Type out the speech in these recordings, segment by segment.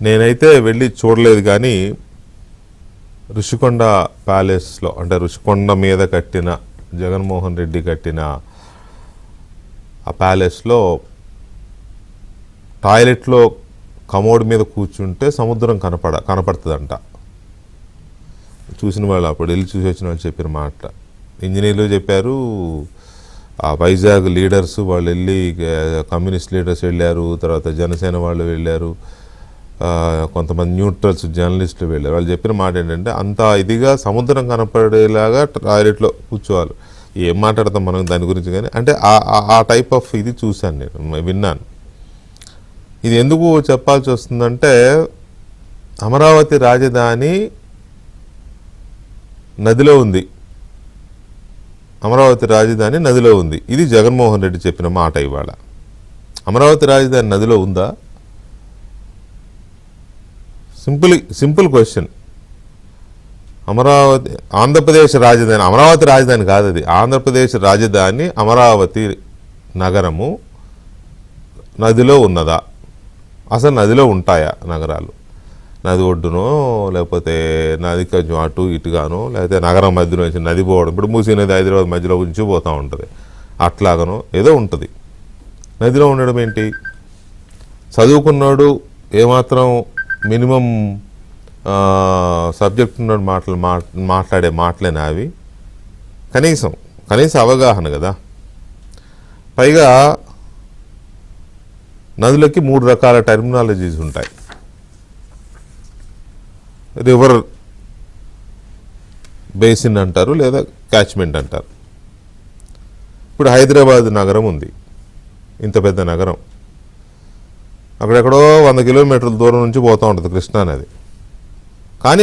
నేనైతే వెళ్ళి చూడలేదు, కానీ ఋషికొండ ప్యాలెస్లో అంటే ఋషికొండ మీద కట్టిన జగన్మోహన్ రెడ్డి కట్టిన ఆ ప్యాలెస్లో టాయిలెట్లో కమోడ్ మీద కూర్చుంటే సముద్రం కనపడుతుందంట. చూసిన వాళ్ళు, అప్పుడు వెళ్ళి చూసి వచ్చిన వాళ్ళు చెప్పిన మాట. ఇంజనీర్లు చెప్పారు, ఆ వైజాగ్ లీడర్స్ వాళ్ళు వెళ్ళి, కమ్యూనిస్ట్ లీడర్స్ వెళ్ళారు, తర్వాత జనసేన వాళ్ళు వెళ్ళారు, కొంతమంది న్యూట్రల్స్ జర్నలిస్టులు వెళ్ళారు. వాళ్ళు చెప్పిన మాట ఏంటంటే అంత ఇదిగా సముద్రం కనపడేలాగా టాయిలెట్లో కూర్చోవాలి. ఏం మాట్లాడతాం మనం దాని గురించి, కానీ అంటే ఆ టైప్ ఆఫ్ ఇది చూశాను, నేను విన్నాను. ఇది ఎందుకు చెప్పాల్సి వస్తుందంటే అమరావతి రాజధాని నదిలో ఉంది, అమరావతి రాజధాని నదిలో ఉంది. ఇది జగన్మోహన్ రెడ్డి చెప్పిన మాట. ఇవాళ అమరావతి రాజధాని నదిలో ఉందా? Simple question. అమరావతి ఆంధ్రప్రదేశ్ రాజధాని, అమరావతి రాజధాని కాదు అది, ఆంధ్రప్రదేశ్ రాజధాని అమరావతి నగరము నదిలో ఉన్నదా? అసలు నదిలో ఉంటాయా నగరాలు? నది ఒడ్డునో లేకపోతే నది కొంచెం అటు ఇటుగానో, లేకపోతే నగరం మధ్యలో నుంచి నది పోవడం, ఇప్పుడు మూసీ నది హైదరాబాద్ మధ్యలో ఉంచి పోతూ ఉంటుంది, అట్లాగనో ఏదో ఉంటుంది. నదిలో ఉండడం ఏంటి? చదువుకున్నాడు, ఏమాత్రం మినిమం సబ్జెక్ట్ ఉన్నాడు, మాట్లాడే మాటలేనా అవి? కనీస అవగాహన కదా. పైగా నదులకి 3 రకాల టెర్మినాలజీస్ ఉంటాయి. రివర్ బేసిన్ అంటారు, లేదా క్యాచ్మెంట్ అంటారు. ఇప్పుడు హైదరాబాద్ నగరం ఉంది, ఇంత పెద్ద నగరం. అక్కడెక్కడో 100 కిలోమీటర్ల దూరం నుంచి పోతూ ఉంటుంది కృష్ణా నది. కానీ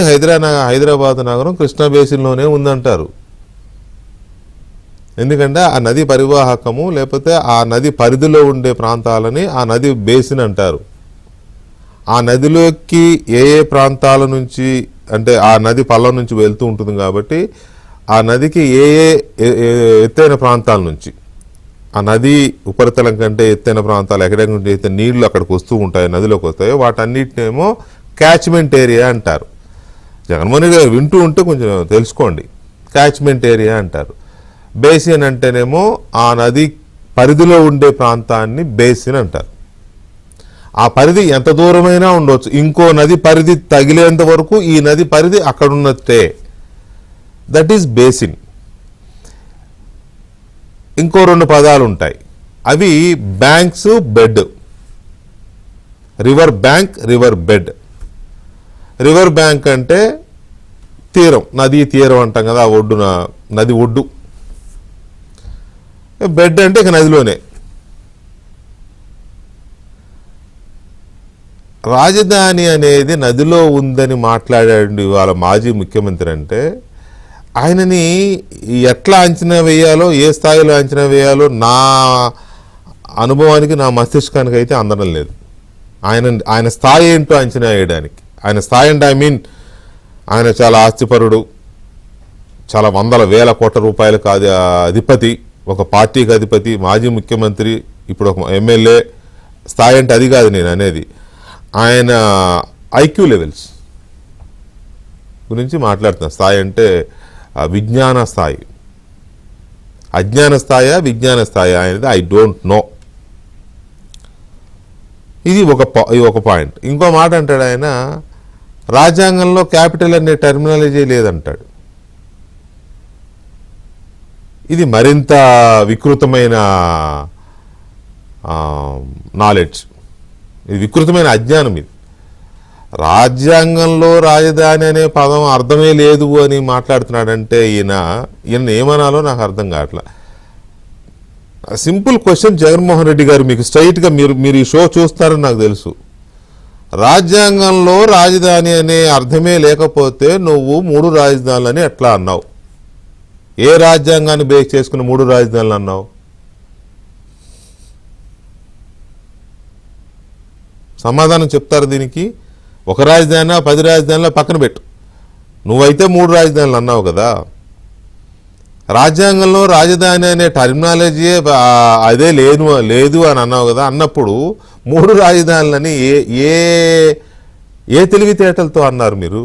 హైదరాబాద్ నగరం కృష్ణా బేసిన్లోనే ఉందంటారు. ఎందుకంటే ఆ నది పరివాహకము, లేకపోతే ఆ నది పరిధిలో ఉండే ప్రాంతాలని ఆ నది బేసిన్ అంటారు. ఆ నదిలోకి ఏ ప్రాంతాల నుంచి, అంటే ఆ నది పల్లం నుంచి వెళ్తూ ఉంటుంది కాబట్టి ఆ నదికి ఏ ఎత్తైన ప్రాంతాల నుంచి, ఆ నది ఉపరితలం కంటే ఎత్తైన ప్రాంతాలు ఎక్కడెక్కడ నుంచి అయితే నీళ్లు అక్కడికి వస్తూ ఉంటాయో, నదిలోకి వస్తాయో, వాటన్నిటినేమో క్యాచ్మెంట్ ఏరియా అంటారు. జగన్మోహన్ రెడ్డి గారు వింటూ ఉంటే కొంచెం తెలుసుకోండి. క్యాచ్మెంట్ ఏరియా అంటారు. బేసిన్ అంటేనేమో ఆ నది పరిధిలో ఉండే ప్రాంతాన్ని బేసిన్ అంటారు. ఆ పరిధి ఎంత దూరమైనా ఉండవచ్చు, ఇంకో నది పరిధి తగిలేంత వరకు ఈ నది పరిధి అక్కడున్నట్టే, దట్ ఈస్ బేసిన్. ఇంకో 2 పదాలు ఉంటాయి, అవి banks, bed. River bank, river bed. River bank అంటే తీరం, నదీ తీరం అంటాం కదా, ఒడ్డున నది ఒడ్డు. బెడ్ అంటే ఇక నదిలోనే. రాజధాని అనేది నదిలో ఉందని మాట్లాడాడు ఇవాళ మాజీ ముఖ్యమంత్రి. అంటే ఆయనని ఎట్లా అంచనా వేయాలో, ఏ స్థాయిలో అంచనా వేయాలో నా అనుభవానికి, నా మస్తిష్కానికి అయితే అందడం లేదు. ఆయన స్థాయి ఏంటో అంచనా వేయడానికి. ఆయన స్థాయి అంటే ఆయన చాలా ఆస్తిపరుడు, చాలా వందల వేల కోట్ల రూపాయలకు అధిపతి, ఒక పార్టీకి అధిపతి, మాజీ ముఖ్యమంత్రి, ఇప్పుడు ఒక ఎమ్మెల్యే. స్థాయి అంటే అది కాదు నేను అనేది. ఆయన ఐక్యూ లెవెల్స్ గురించి మాట్లాడుతున్నాను. స్థాయి అంటే విజ్ఞాన స్థాయి, అజ్ఞాన స్థాయా విజ్ఞాన స్థాయి అనేది ఐ డోంట్ నో. ఇది ఒక పాయింట్. ఇంకో మాట అంటాడు ఆయన, రాజ్యాంగంలో క్యాపిటల్ అనే టెర్మినాలజీ లేదంటాడు. ఇది మరింత వికృతమైన నాలెడ్జ్, ఇది వికృతమైన అజ్ఞానం. ఇది రాజ్యాంగంలో రాజధాని అనే పదం అర్థమే లేదు అని మాట్లాడుతున్నాడంటే ఈయన ఏమనాలో నాకు అర్థం కావట్లా. సింపుల్ క్వశ్చన్ జగన్మోహన్ రెడ్డి గారు, మీకు స్ట్రైట్గా మీరు ఈ షో చూస్తారని నాకు తెలుసు. రాజ్యాంగంలో రాజధాని అనే అర్థమే లేకపోతే నువ్వు 3 రాజధానులని ఎట్లా అన్నావు? ఏ రాజ్యాంగాన్ని బేస్ చేసుకుని 3 రాజధానులు అన్నావు? సమాధానం చెప్తారు దీనికి? 1 రాజధాని 10 రాజధానిలో పక్కన పెట్టు, నువ్వైతే 3 రాజధానులు అన్నావు కదా. రాజ్యాంగంలో రాజధాని అనే టర్మినాలజీ అదే లేదు అని అన్నావు కదా. అన్నప్పుడు 3 రాజధానులని ఏ ఏ తెలివితేటలతో అన్నారు మీరు?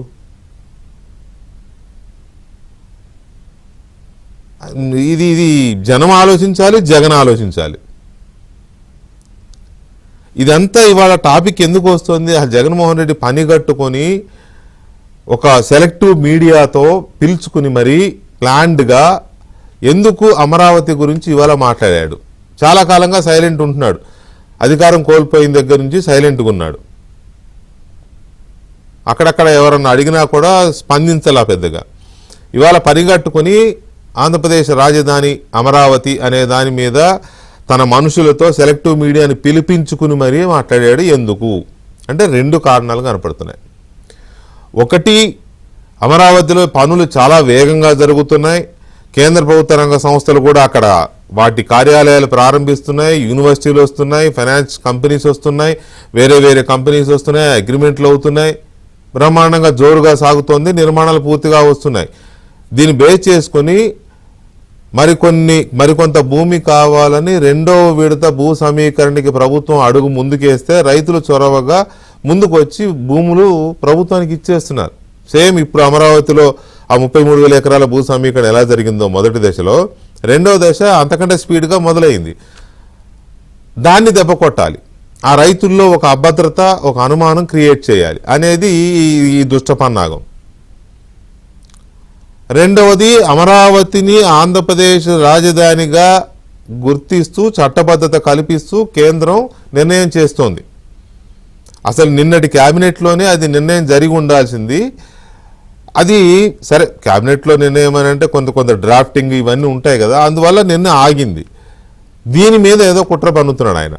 ఇది జనం ఆలోచించాలి, జగన్ ఆలోచించాలి. ఇదంతా ఇవాళ టాపిక్ ఎందుకు వస్తుంది? జగన్మోహన్ రెడ్డి పని కట్టుకొని ఒక సెలెక్టివ్ మీడియాతో పిలుచుకుని మరీ ప్లాన్డ్గా ఎందుకు అమరావతి గురించి ఇవాళ మాట్లాడాడు? చాలా కాలంగా సైలెంట్ ఉంటున్నాడు. అధికారం కోల్పోయిన దగ్గర నుంచి సైలెంట్గా ఉన్నాడు. అక్కడక్కడ ఎవరన్నా అడిగినా కూడా స్పందించలా పెద్దగా. ఇవాళ పనిగట్టుకుని ఆంధ్రప్రదేశ్ రాజధాని అమరావతి అనే దాని మీద తన మనుషులతో సెలెక్టివ్ మీడియాని పిలిపించుకుని మరీ మాట్లాడాడు. ఎందుకు అంటే 2 కారణాలు కనపడుతున్నాయి. ఒకటి, అమరావతిలో పనులు చాలా వేగంగా జరుగుతున్నాయి. కేంద్ర ప్రభుత్వ రంగ సంస్థలు కూడా అక్కడ వాటి కార్యాలయాలు ప్రారంభిస్తున్నాయి, యూనివర్సిటీలు వస్తున్నాయి, ఫైనాన్స్ కంపెనీస్ వస్తున్నాయి, వేరే వేరే కంపెనీస్ వస్తున్నాయి, అగ్రిమెంట్లు అవుతున్నాయి, బ్రహ్మాండంగా జోరుగా సాగుతోంది, నిర్మాణాలు పూర్తిగా వస్తున్నాయి. దీన్ని బేస్ చేసుకుని మరికొంత భూమి కావాలని 2వ విడత భూ సమీకరణకి ప్రభుత్వం అడుగు ముందుకేస్తే రైతులు చొరవగా ముందుకు వచ్చి భూములు ప్రభుత్వానికి ఇచ్చేస్తున్నారు. సేమ్ ఇప్పుడు అమరావతిలో ఆ 33,000 ఎకరాల భూ సమీకరణ ఎలా జరిగిందో మొదటి దశలో, 2వ దశ అంతకంటే స్పీడ్గా మొదలైంది. దాన్ని దెబ్బ కొట్టాలి, ఆ రైతుల్లో ఒక అభద్రత, ఒక అనుమానం క్రియేట్ చేయాలి అనేది ఈ దుష్ట పన్నాగం. రెండవది, అమరావతిని ఆంధ్రప్రదేశ్ రాజధానిగా గుర్తిస్తూ చట్టబద్ధత కల్పిస్తూ కేంద్రం నిర్ణయం చేస్తోంది. అసలు నిన్నటి క్యాబినెట్లోనే అది నిర్ణయం జరిగి ఉండాల్సింది. అది సరే, క్యాబినెట్లో నిర్ణయం అని అంటే కొంత డ్రాఫ్టింగ్ ఇవన్నీ ఉంటాయి కదా, అందువల్ల నిన్న ఆగింది. దీని మీద ఏదో కుట్ర పన్నుతున్నాడు ఆయన.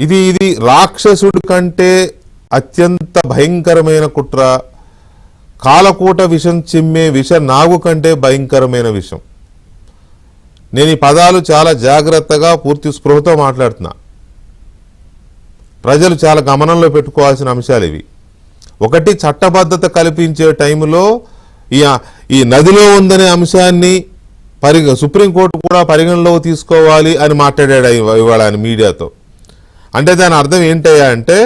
ఇది రాక్షసుడి కంటే అత్యంత భయంకరమైన కుట్ర, కాలకూట విషం చిమ్మే విష నాగు కంటే భయంకరమైన విషం. నేను ఈ పదాలు చాలా జాగ్రత్తగా పూర్తి స్పృహతో మాట్లాడుతున్నా. ప్రజలు చాలా గమనంలో పెట్టుకోవాల్సిన అంశాలు ఇవి. ఒకటి, చట్టబద్ధత కల్పించే టైంలో ఈ నదిలో ఉందనే అంశాన్ని సుప్రీంకోర్టు కూడా పరిగణలో తీసుకోవాలి అని మాట్లాడాడు ఇవాళ ఆయన మీడియాతో. అంటే దాని అర్థం ఏంటయ్యా అంటే,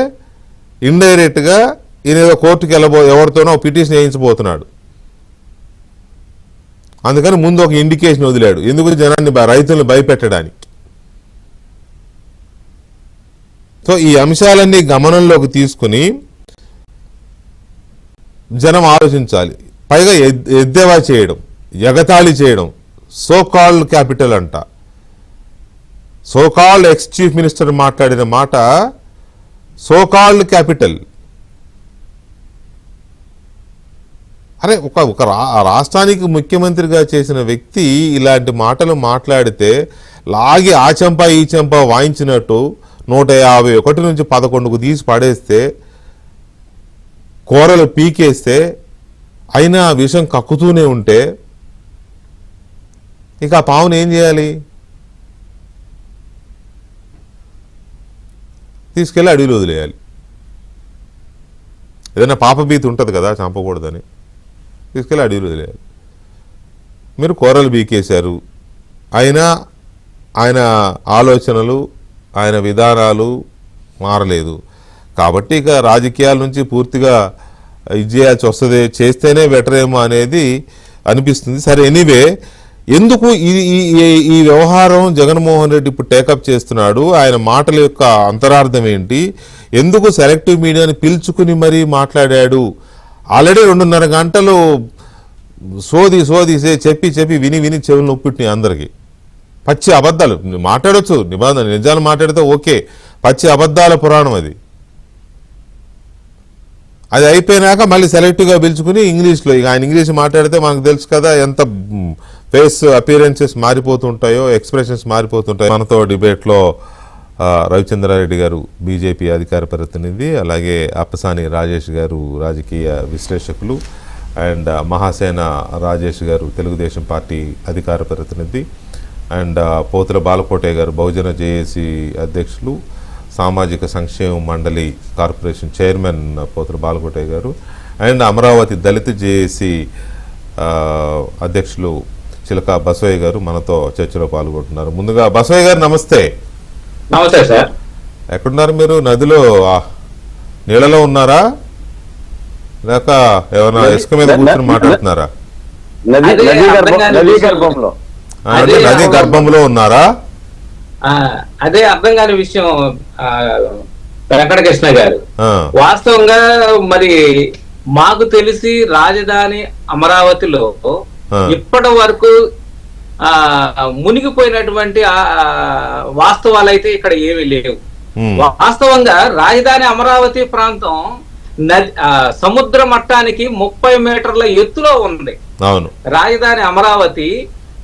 ఇండైరెక్ట్గా ఈయన ఏదో కోర్టుకి ఎవరితోనో పిటిషన్ వేయించబోతున్నాడు. అందుకని ముందు ఒక ఇండికేషన్ వదిలాడు, ఎందుకు జనాన్ని రైతులను భయపెట్టడానికి. సో ఈ అంశాలన్నీ గమనంలోకి తీసుకుని జనం ఆలోచించాలి. పైగా ఎద్దేవా చేయడం, ఎగతాళి చేయడం, సోకాల్డ్ క్యాపిటల్ అంట. సోకాల్డ్ ఎక్స్ చీఫ్ మినిస్టర్ మాట్లాడిన మాట సోకాల్డ్ క్యాపిటల్. అరే, ఒక రాష్ట్రానికి ముఖ్యమంత్రిగా చేసిన వ్యక్తి ఇలాంటి మాటలు మాట్లాడితే లాగి ఆ చెంప ఈ చెంప వాయించినట్టు 151 నుంచి 11కు తీసి పడేస్తే, కూరలు పీకేస్తే, అయినా ఆ విషం కక్కుతూనే ఉంటే ఇక ఆ పావును ఏం చేయాలి? తీసుకెళ్ళి అడవిలో వదిలేయాలి. ఏదైనా పాపభీతి ఉంటుంది కదా, చంపకూడదని, తీసుకెళ్ళి అడవిలో వదిలేయాలి. మీరు కూరలు బీకేశారు, అయినా ఆయన ఆలోచనలు, ఆయన విధానాలు మారలేదు. కాబట్టి ఇక రాజకీయాల నుంచి పూర్తిగా ఇది చేయాల్సి వస్తుంది, చేస్తేనే బెటర్ ఏమో అనేది అనిపిస్తుంది. సరే, ఎనీవే, ఎందుకు ఈ వ్యవహారం జగన్మోహన్ రెడ్డి ఇప్పుడు టేకప్ చేస్తున్నాడు? ఆయన మాటల యొక్క అంతరార్థం ఏంటి? ఎందుకు సెలెక్టివ్ మీడియాని పిలుచుకుని మరీ మాట్లాడాడు? ఆల్రెడీ 2.5 గంటలు సోది చెప్పి విని చెవులు నొప్పిట్టినాయి అందరికీ. పచ్చి అబద్ధాలు మాట్లాడొచ్చు, నిజాలు మాట్లాడితే ఓకే, పచ్చి అబద్ధాల పురాణం అది. అది అయిపోయినాక మళ్ళీ సెలెక్టివ్గా పిలుచుకుని ఇంగ్లీష్లో, ఇక ఆయన ఇంగ్లీష్ మాట్లాడితే మనకు తెలుసు కదా ఎంత ఫేస్ అపియరెన్సెస్ మారిపోతుంటాయో, ఎక్స్ప్రెషన్స్ మారిపోతుంటాయో. మనతో డిబేట్లో రవిచంద్రారెడ్డి గారు బీజేపీ అధికార ప్రతినిధి, అలాగే అప్పసాని రాజేష్ గారు రాజకీయ విశ్లేషకులు, అండ్ మహాసేన రాజేష్ గారు తెలుగుదేశం పార్టీ అధికార ప్రతినిధి, అండ్ పోతుల బాలకోటే గారు బహుజన జేఏసీ అధ్యక్షులు, సామాజిక సంక్షేమ మండలి కార్పొరేషన్ చైర్మన్ పోతుల బాలకోటే గారు, అండ్ అమరావతి దళిత జేఏసీ అధ్యక్షులు చిలక బసవయ్య గారు మనతో చర్చలో పాల్గొంటున్నారు. ముందుగా బసవయ్య గారు నమస్తే. నమస్తే సార్. ఎక్కడున్నారు మీరు? నదిలో నీళ్ళలో ఉన్నారా లేక ఏమైనా ఇసుక మీద కూర్చొని మాట్లాడుతున్నారా? అంటే నది గర్భంలో ఉన్నారా? అదే అర్థం కాని విషయం వెంకటకృష్ణ గారు. వాస్తవంగా మరి మాకు తెలిసి రాజధాని అమరావతిలో ఇప్పటి వరకు మునిగిపోయినటువంటి వాస్తవాలు అయితే ఇక్కడ ఏమీ లేవు. వాస్తవంగా రాజధాని అమరావతి ప్రాంతం సముద్ర మట్టానికి 30 మీటర్ల ఎత్తులో ఉంది. రాజధాని అమరావతి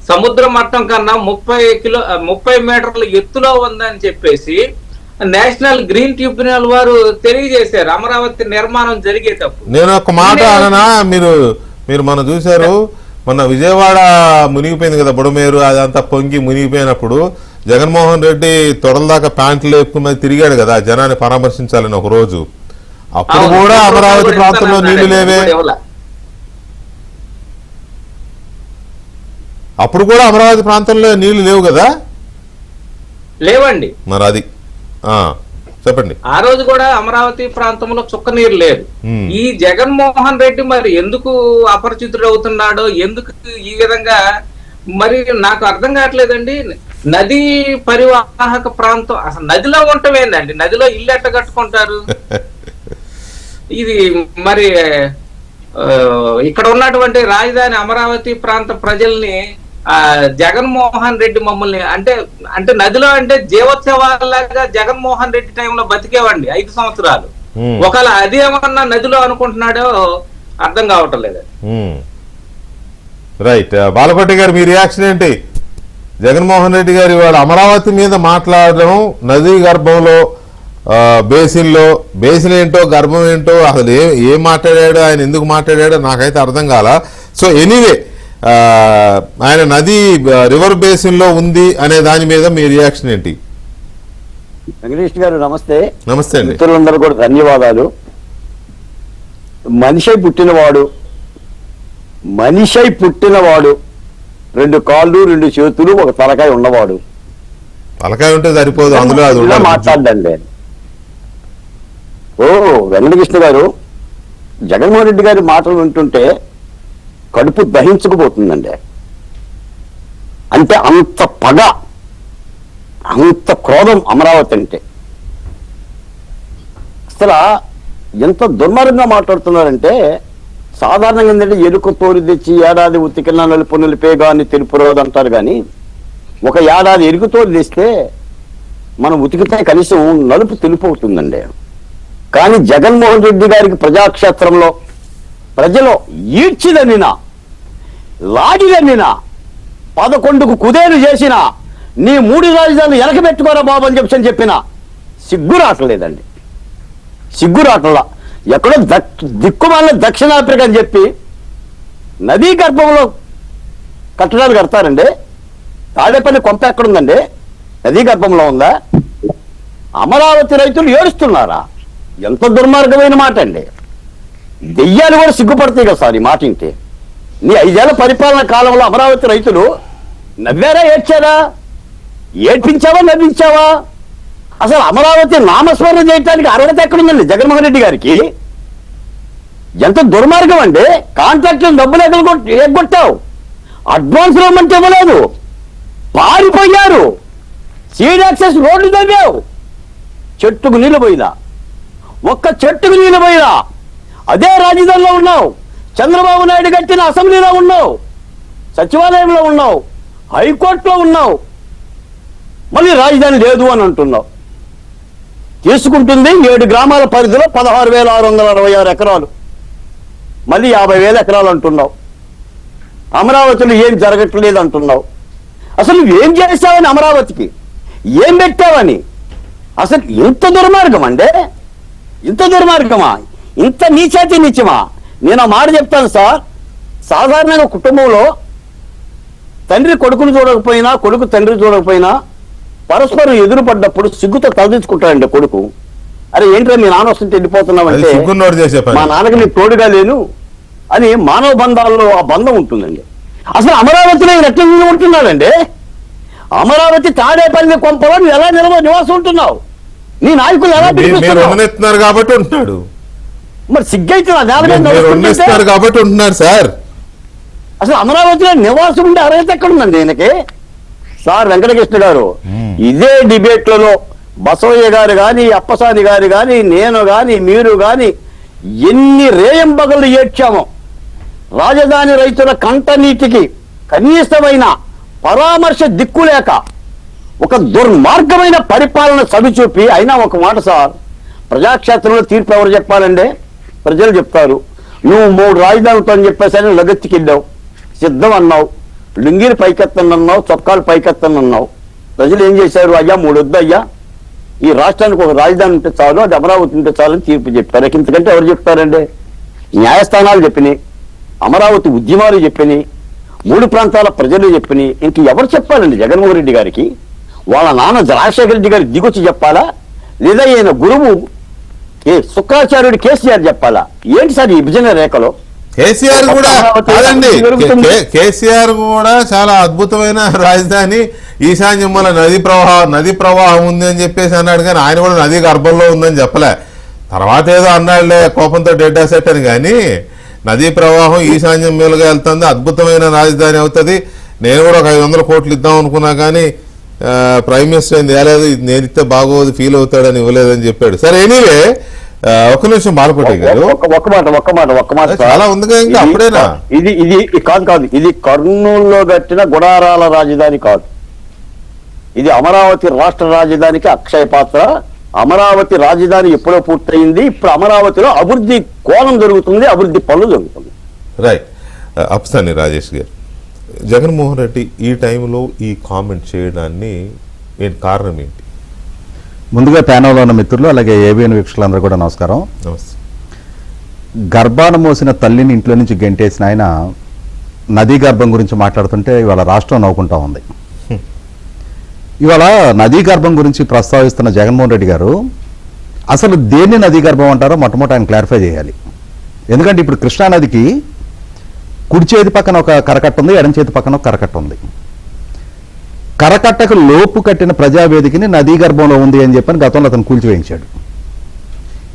సముద్ర మట్టం కన్నా 30 మీటర్ల ఎత్తులో ఉందని చెప్పేసి నేషనల్ గ్రీన్ ట్రిబ్యునల్ వారు తెలియజేశారు అమరావతి నిర్మాణం జరిగేటప్పుడు. నేను ఒక మాట అననా, మీరు మనం చూశారు మొన్న విజయవాడ మునిగిపోయింది కదా, బుడమేరు అదంతా పొంగి మునిగిపోయినప్పుడు జగన్మోహన్ రెడ్డి తొడల దాకా ప్యాంట్లు వేసుకుని తిరిగాడు కదా జనాన్ని పరామర్శించాలని ఒక రోజు. అప్పుడు కూడా అమరావతి ప్రాంతంలో నీళ్లు లేవే, అప్పుడు కూడా అమరావతి ప్రాంతంలో నీళ్లు లేవు కదా? లేవండి. మరి అది చెప్పండి. ఆ రోజు కూడా అమరావతి ప్రాంతంలో చుక్క నీరు లేదు. ఈ జగన్మోహన్ రెడ్డి మరి ఎందుకు అపరిచితుడు అవుతున్నాడో, ఎందుకు ఈ విధంగా మరి నాకు అర్థం కావట్లేదండి. నదీ పరివాహక ప్రాంతం అసలు నదిలో ఉండటమేందండి, నదిలో ఇల్లు ఎట్ట కట్టుకుంటారు? ఇది మరి ఇక్కడ ఉన్నటువంటి రాజధాని అమరావతి ప్రాంత ప్రజల్ని జగన్మోహన్ రెడ్డి మమ్మల్ని అంటే నదిలో అంటే జీవోత్సవాలాగా జగన్మోహన్ రెడ్డి టైంలో బతికేవండి 5 సంవత్సరాలు. ఒకవేళ అదేమన్నా నదిలో అనుకుంటున్నాడో అర్థం కావటం లేదు. రైట్. బాలపట్టి గారు, మీ రియాక్షన్ ఏంటి? జగన్మోహన్ రెడ్డి గారు ఇవాళ అమరావతి మీద మాట్లాడడం, నదీ గర్భంలో బేసిన్ ఏంటో గర్భం ఏంటో అసలు ఏం మాట్లాడాడో, ఆయన ఎందుకు మాట్లాడాడో నాకైతే అర్థం కాల. సో ఎనీవే, ఆయన నది రివర్ బేసిన్ లో ఉంది అనే దాని మీద మీ రియాక్షన్ ఏంటి? వెంకటేష్ గారు నమస్తే. నమస్తే అండి. మిత్రులందరూ కూడా ధన్యవాదాలు. మనిషై పుట్టినవాడు 2 కాళ్ళు 2 చేతులు 1 తలకాయ ఉన్నవాడు. తలకాయ ఉంటే సరిపోదు, అందులో అది మాట్లాడండి. వెంకటకృష్ణ గారు, జగన్మోహన్ రెడ్డి గారి మాటలు వింటుంటే కడుపు దహించుకుపోతుందండి. అంటే అంత పగ, అంత క్రోధం అమరావతి అంటే. అసలు ఎంత దుర్మార్గంగా మాట్లాడుతున్నారంటే, సాధారణంగా ఏంటంటే ఎలుక తోలు తెచ్చి ఏడాది ఉతికిన నలుపు నిలిపేగా అని తెలుపు రోజు అంటారు. కానీ ఒక ఏడాది ఎలుక తోలు తెస్తే మనం ఉతికితే కనీసం నలుపు తెలుపు అవుతుందండి. కానీ జగన్మోహన్ రెడ్డి గారికి ప్రజాక్షేత్రంలో ప్రజలు ఈడ్చిదనినా లాడిదనినా 11కు కుదేలు చేసిన నీ 3 రాజధానులు వెనకబెట్టుకోరా బాబు అని చెప్పిన సిగ్గు రావట్లేదండి. సిగ్గు రావట్లా. ఎక్కడో దిక్కుమాల దక్షిణాఫ్రికా అని చెప్పి నదీ గర్భంలో కట్టడాలు కడతారండి. తాడేపల్లి కొంప ఎక్కడుందండి? నదీ గర్భంలో ఉందా? అమరావతి రైతులు ఏడుస్తున్నారా? ఎంత దుర్మార్గమైన మాట అండి. దెయ్యాలు కూడా సిగ్గుపడతాయి కదా సార్ ఈ మాట ఇంటే. నీ 5 ఏళ్ల పరిపాలన కాలంలో అమరావతి రైతులు నవ్వారా, ఏడ్చారా? ఏడ్పించావా, నవ్వించావా? అసలు అమరావతి నామస్మరణ చేయడానికి అర్హత ఎక్కడుందండి జగన్మోహన్ రెడ్డి గారికి? ఎంత దుర్మార్గం అండి. కాంట్రాక్టులు డబ్బులు ఎగ్గొట్టావు, అడ్వాన్స్ ఇవ్వమంటే ఇవ్వలేదు, పారిపోయారు, సీడ్ యాక్సెస్ రోడ్లు తవ్వావు, చెట్టుకు నీళ్ళు పోయినా, ఒక్క చెట్టుకు నీళ్ళు పోయినా. అదే రాజధానిలో ఉన్నావు, చంద్రబాబు నాయుడు కట్టిన అసెంబ్లీలో ఉన్నావు, సచివాలయంలో ఉన్నావు, హైకోర్టులో ఉన్నావు, మళ్ళీ రాజధాని లేదు అని అంటున్నావు. తీసుకుంటుంది 7 గ్రామాల పరిధిలో 16,666 ఎకరాలు, మళ్ళీ 50,000 ఎకరాలు అంటున్నావు. అమరావతిలో ఏం జరగట్లేదు అంటున్నావు. అసలు నువ్వేం చేస్తావని అమరావతికి ఏం పెట్టావని? అసలు ఇంత దుర్మార్గం అండి, ఇంత దుర్మార్గమా, ఇంత నీచాతి నీచమా? నేను ఆ మాట చెప్తాను సార్. సాధారణంగా కుటుంబంలో తండ్రి కొడుకును చూడకపోయినా, కొడుకు తండ్రి చూడకపోయినా పరస్పరం ఎదురుపడ్డప్పుడు సిగ్గుతో తలదించుకుంటాడండి కొడుకు. అరే ఏంట్రా మీ నాన్న వస్తుంటే వెళ్ళిపోతున్నావంటే, మా నాన్నకి నేను తోడుగా లేను అని మానవ బంధాల్లో ఆ బంధం ఉంటుందండి. అసలు అమరావతిలో ఎట్లా ఉంటున్నాడండి? అమరావతి తాడేపల్లి కొంపలో నువ్వు ఎలా నివాసం ఉంటున్నావు? నీ నాయకులు ఎలా మీరు పిలిపిస్తున్నావు? ఉండనెత్తున్నారు కాబట్టి ఉంటున్నాడు. మరి సిగ్గైతే ఆ నేల మీద మీరు నడుస్తుంటే ఉండేస్తున్నారు కాబట్టి ఉంటున్నారు సార్. అసలు అమరావతిలో నివాసం ఉండే అర్హత ఎక్కడుందండి ఈయనకి? సార్ వెంకటకృష్ణ గారు, ఇదే డిబేట్లలో బసవయ్య గారు కానీ, అప్పసాని గారు కానీ, నేను కానీ, మీరు కానీ ఎన్ని రేయంబగళ్ళు ఏడ్చామో. రాజధాని రైతుల కంటనీటికి కనీసమైన పరామర్శ దిక్కులేక ఒక దుర్మార్గమైన పరిపాలన చవిచూపి, అయినా ఒక మాట సార్, ప్రజాక్షేత్రంలో తీర్పు ఎవరు చెప్పాలంటే ప్రజలు చెప్తారు. నువ్వు 3 రాజధానులతో అని చెప్పేసరి లగెత్తికెళ్ళావు, సిద్ధం అన్నావు, లుంగీలు పైకెత్తనన్నావు, చొక్కాలు పైకెత్తనన్నావు. ప్రజలు ఏం చేశారు? అయ్యా 3 వద్దు అయ్యా, ఈ రాష్ట్రానికి ఒక రాజధాని ఉంటే చాలు, అది అమరావతి ఉంటే చాలు అని తీర్పు చెప్పారు. ఇంతకంటే ఎవరు చెప్తారండి? న్యాయస్థానాలు చెప్పినాయి, అమరావతి ఉద్యమాలు చెప్పినాయి, 3 ప్రాంతాల ప్రజలు చెప్పినాయి. ఇంక ఎవరు చెప్పాలండి జగన్మోహన్ రెడ్డి గారికి? వాళ్ళ నాన్న రాజశేఖర రెడ్డి గారికి దిగొచ్చి చెప్పాలా, లేదా ఈయన గురువు శుక్రాచార్యుడు కేసీఆర్ చెప్పాలా? ఏంటి సార్ ఈ విభజన రేఖలో? కేసీఆర్ కూడా కాదండి, కేసీఆర్ కూడా చాలా అద్భుతమైన రాజధాని, ఈశాన్యం వల్ల నది ప్రవాహం ఉంది అని చెప్పేసి అన్నాడు. కానీ ఆయన కూడా నది గర్భంలో ఉందని చెప్పలే. తర్వాత ఏదో అన్నాడులే కోపంతో డెడ్ అసెట్ అని. కానీ నదీ ప్రవాహం ఈశాన్యం మీదుగా వెళ్తుంది, అద్భుతమైన రాజధాని అవుతుంది. నేను కూడా ఒక 500 కోట్లు ఇద్దాం అనుకున్నా కానీ ప్రైమ్ మినిస్టర్ ఏం తేలేదు, నేను ఇస్తే బాగోదు ఫీల్ అవుతాడని ఇవ్వలేదని చెప్పాడు. సరే ఎనీవే, ఒక్క నిమిషం బాలకోటి గారు, ఒక్క మాట చాలా ఉంది ఇంకా అప్పుడేనా? ఇది కాదు, ఇది కర్నూలులో కట్టిన గుడారాల రాజధాని కాదు. ఇది అమరావతి రాష్ట్ర రాజధానికి అక్షయ పాత్ర. అమరావతి రాజధాని ఎప్పుడో పూర్తయింది. ఇప్పుడు అమరావతిలో అభివృద్ధి కోణం జరుగుతుంది, అభివృద్ధి పనులు జరుగుతుంది. రైట్. అప్సాని రాజేష్ గారు, జగన్మోహన్ రెడ్డి ఈ టైంలో ఈ కామెంట్ చేయడాన్ని కారణం ఏంటి? ముందుగా ప్యానెల్లో ఉన్న మిత్రులు, అలాగే ఏబిఎన్ వీక్షకులందరూ కూడా నమస్కారం. నమస్తే. గర్భాన మోసిన తల్లిని ఇంట్లో నుంచి గెంటేసిన ఆయన నదీ గర్భం గురించి మాట్లాడుతుంటే ఇవాళ రాష్ట్రం నవ్వుకుంటా ఉంది. ఇవాళ నదీ గర్భం గురించి ప్రస్తావిస్తున్న జగన్మోహన్ రెడ్డి గారు అసలు దేన్ని నదీ గర్భం అంటారో మొట్టమొదటి ఆయన క్లారిఫై చేయాలి. ఎందుకంటే ఇప్పుడు కృష్ణానదికి కుడి చేతి పక్కన ఒక కరకట్ట ఉంది, ఎడం చేతి పక్కన ఒక కరకట్ట ఉంది. కరకట్టకు లోపు కట్టిన ప్రజావేదికని నదీ గర్భంలో ఉంది అని చెప్పని గతంలో అతను కూల్చివేయించాడు.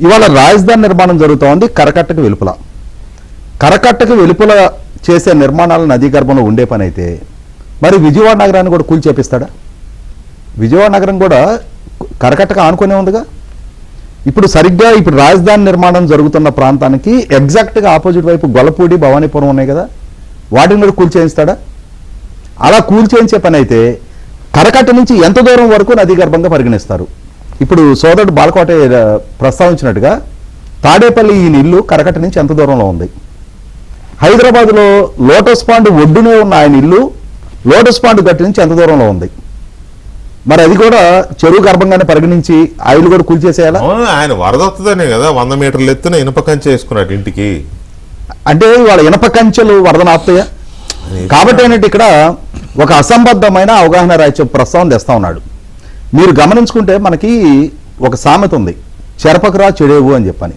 ఇవాళ రాజధాని నిర్మాణం జరుగుతూ ఉంది కరకట్టకు వెలుపల. కరకట్టకు వెలుపల చేసే నిర్మాణాలు నదీ గర్భంలో ఉండే పని అయితే మరి విజయవాడ నగరాన్ని కూడా కూల్చేపిస్తాడా? విజయవాడ నగరం కూడా కరకట్టకు ఆనుకునే ఉందిగా. ఇప్పుడు సరిగ్గా ఇప్పుడు రాజధాని నిర్మాణం జరుగుతున్న ప్రాంతానికి ఎగ్జాక్ట్గా ఆపోజిట్ వైపు గొల్లపూడి, భవానీపురం ఉన్నాయి కదా, వాటిని కూడా కూల్చేయిస్తాడా? అలా కూల్చేయించే పని అయితే కరకట్ట నుంచి ఎంత దూరం వరకు నదీ గర్భంగా పరిగణిస్తారు? ఇప్పుడు సోదరుడు బాలకోట ప్రస్తావించినట్టుగా తాడేపల్లి ఈ ఇల్లు కరకట్ట నుంచి ఎంత దూరంలో ఉంది? హైదరాబాద్లో లోటస్ పాండ్ ఒడ్డునే ఉన్న ఆయన ఇల్లు లోటస్ పాండ్ గట్టి నుంచి ఎంత దూరంలో ఉంది? మరి అది కూడా చెరువు గర్భంగానే పరిగణించి ఆ ఇల్లు కూడా కూల్చేసేయాలా? ఆయన వరద వస్తుందనే కదా 100 మీటర్ల ఎత్తున ఇనుప కంచె వేసుకున్నాడు ఇంటికి. అంటే వాళ్ళ ఇనప కంచెలు వరదన ఆపుతాయా? కాబట్టి ఏంటంటే ఇక్కడ ఒక అసంబద్ధమైన అవగాహన రాజ్య ప్రస్తావన తెస్తా ఉన్నాడు. మీరు గమనించుకుంటే మనకి ఒక సామెత ఉంది, చెరపకరా చెడేవు అని చెప్పని.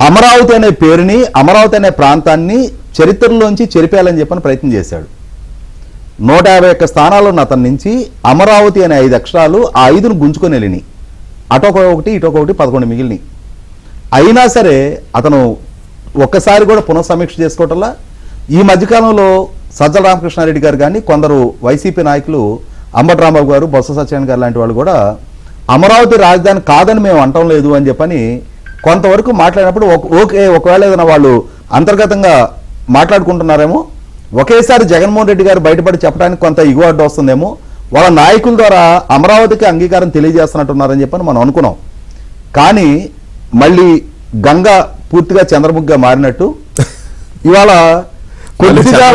అమరావతి అనే పేరుని, అమరావతి అనే ప్రాంతాన్ని చరిత్రలోంచి చెరిపేయాలని చెప్పని ప్రయత్నం చేశాడు. 151 స్థానాలు ఉన్న అతని నుంచి అమరావతి అనే 5 అక్షరాలు ఆ 5ను గుంజుకొని వెళ్ళినాయి. అటొకటి ఇటొకటి 11 మిగిలినాయి. అయినా సరే అతను ఒక్కసారి కూడా పునఃసమీక్ష చేసుకోవటంలా ఈ మధ్యకాలంలో సజ్జల రామకృష్ణారెడ్డి గారు కానీ కొందరు వైసీపీ నాయకులు అంబటి రాంబాబు గారు, బొత్స సత్యనారాయణ గారు లాంటి వాళ్ళు కూడా అమరావతి రాజధాని కాదని మేము అంటం లేదు అని చెప్పని కొంతవరకు మాట్లాడినప్పుడు ఓకే, ఒకవేళ ఏదైనా వాళ్ళు అంతర్గతంగా మాట్లాడుకుంటున్నారేమో, ఒకేసారి జగన్మోహన్ రెడ్డి గారు బయటపడి చెప్పడానికి కొంత ఇగువ అడ్డు వస్తుందేమో, వాళ్ళ నాయకుల ద్వారా అమరావతికి అంగీకారం తెలియజేస్తున్నట్టున్నారని చెప్పని మనం అనుకున్నాం. కానీ మళ్ళీ గంగ పూర్తిగా చంద్రముఖిగా మారినట్టు ఇవాళ కొద్దిగా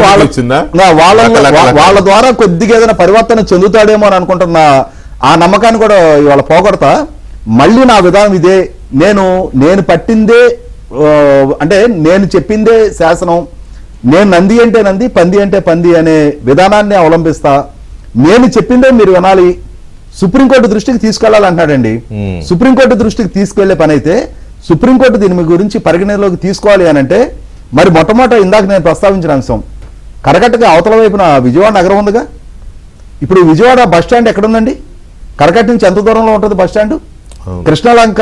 వాళ్ళ ద్వారా కొద్దిగా ఏదైనా పరివర్తన చెందుతాడేమో అని అనుకుంటున్న ఆ నమ్మకాన్ని కూడా ఇవాళ పోగొడతా. మళ్ళీ నా విధానం ఇదే, నేను పట్టిందే అంటే నేను చెప్పిందే శాసనం, నేను నంది అంటే నంది, పంది అంటే పంది అనే విధానాన్ని అవలంబిస్తా, నేను చెప్పిందే మీరు వినాలి, సుప్రీంకోర్టు దృష్టికి తీసుకెళ్లాలంటున్నాడండి. సుప్రీంకోర్టు దృష్టికి తీసుకెళ్లే పని అయితే సుప్రీంకోర్టు దీని గురించి పరిగణనలోకి తీసుకోవాలి అని అంటే మరి మొట్టమొదట ఇందాక నేను ప్రస్తావించిన అంశం, కరకట్టకి అవతల వైపున విజయవాడ నగరం ఉందిగా. ఇప్పుడు విజయవాడ బస్ స్టాండ్ ఎక్కడుందండి? కరకట్ట నుంచి ఎంత దూరంలో ఉంటుంది బస్ స్టాండ్? కృష్ణలంక,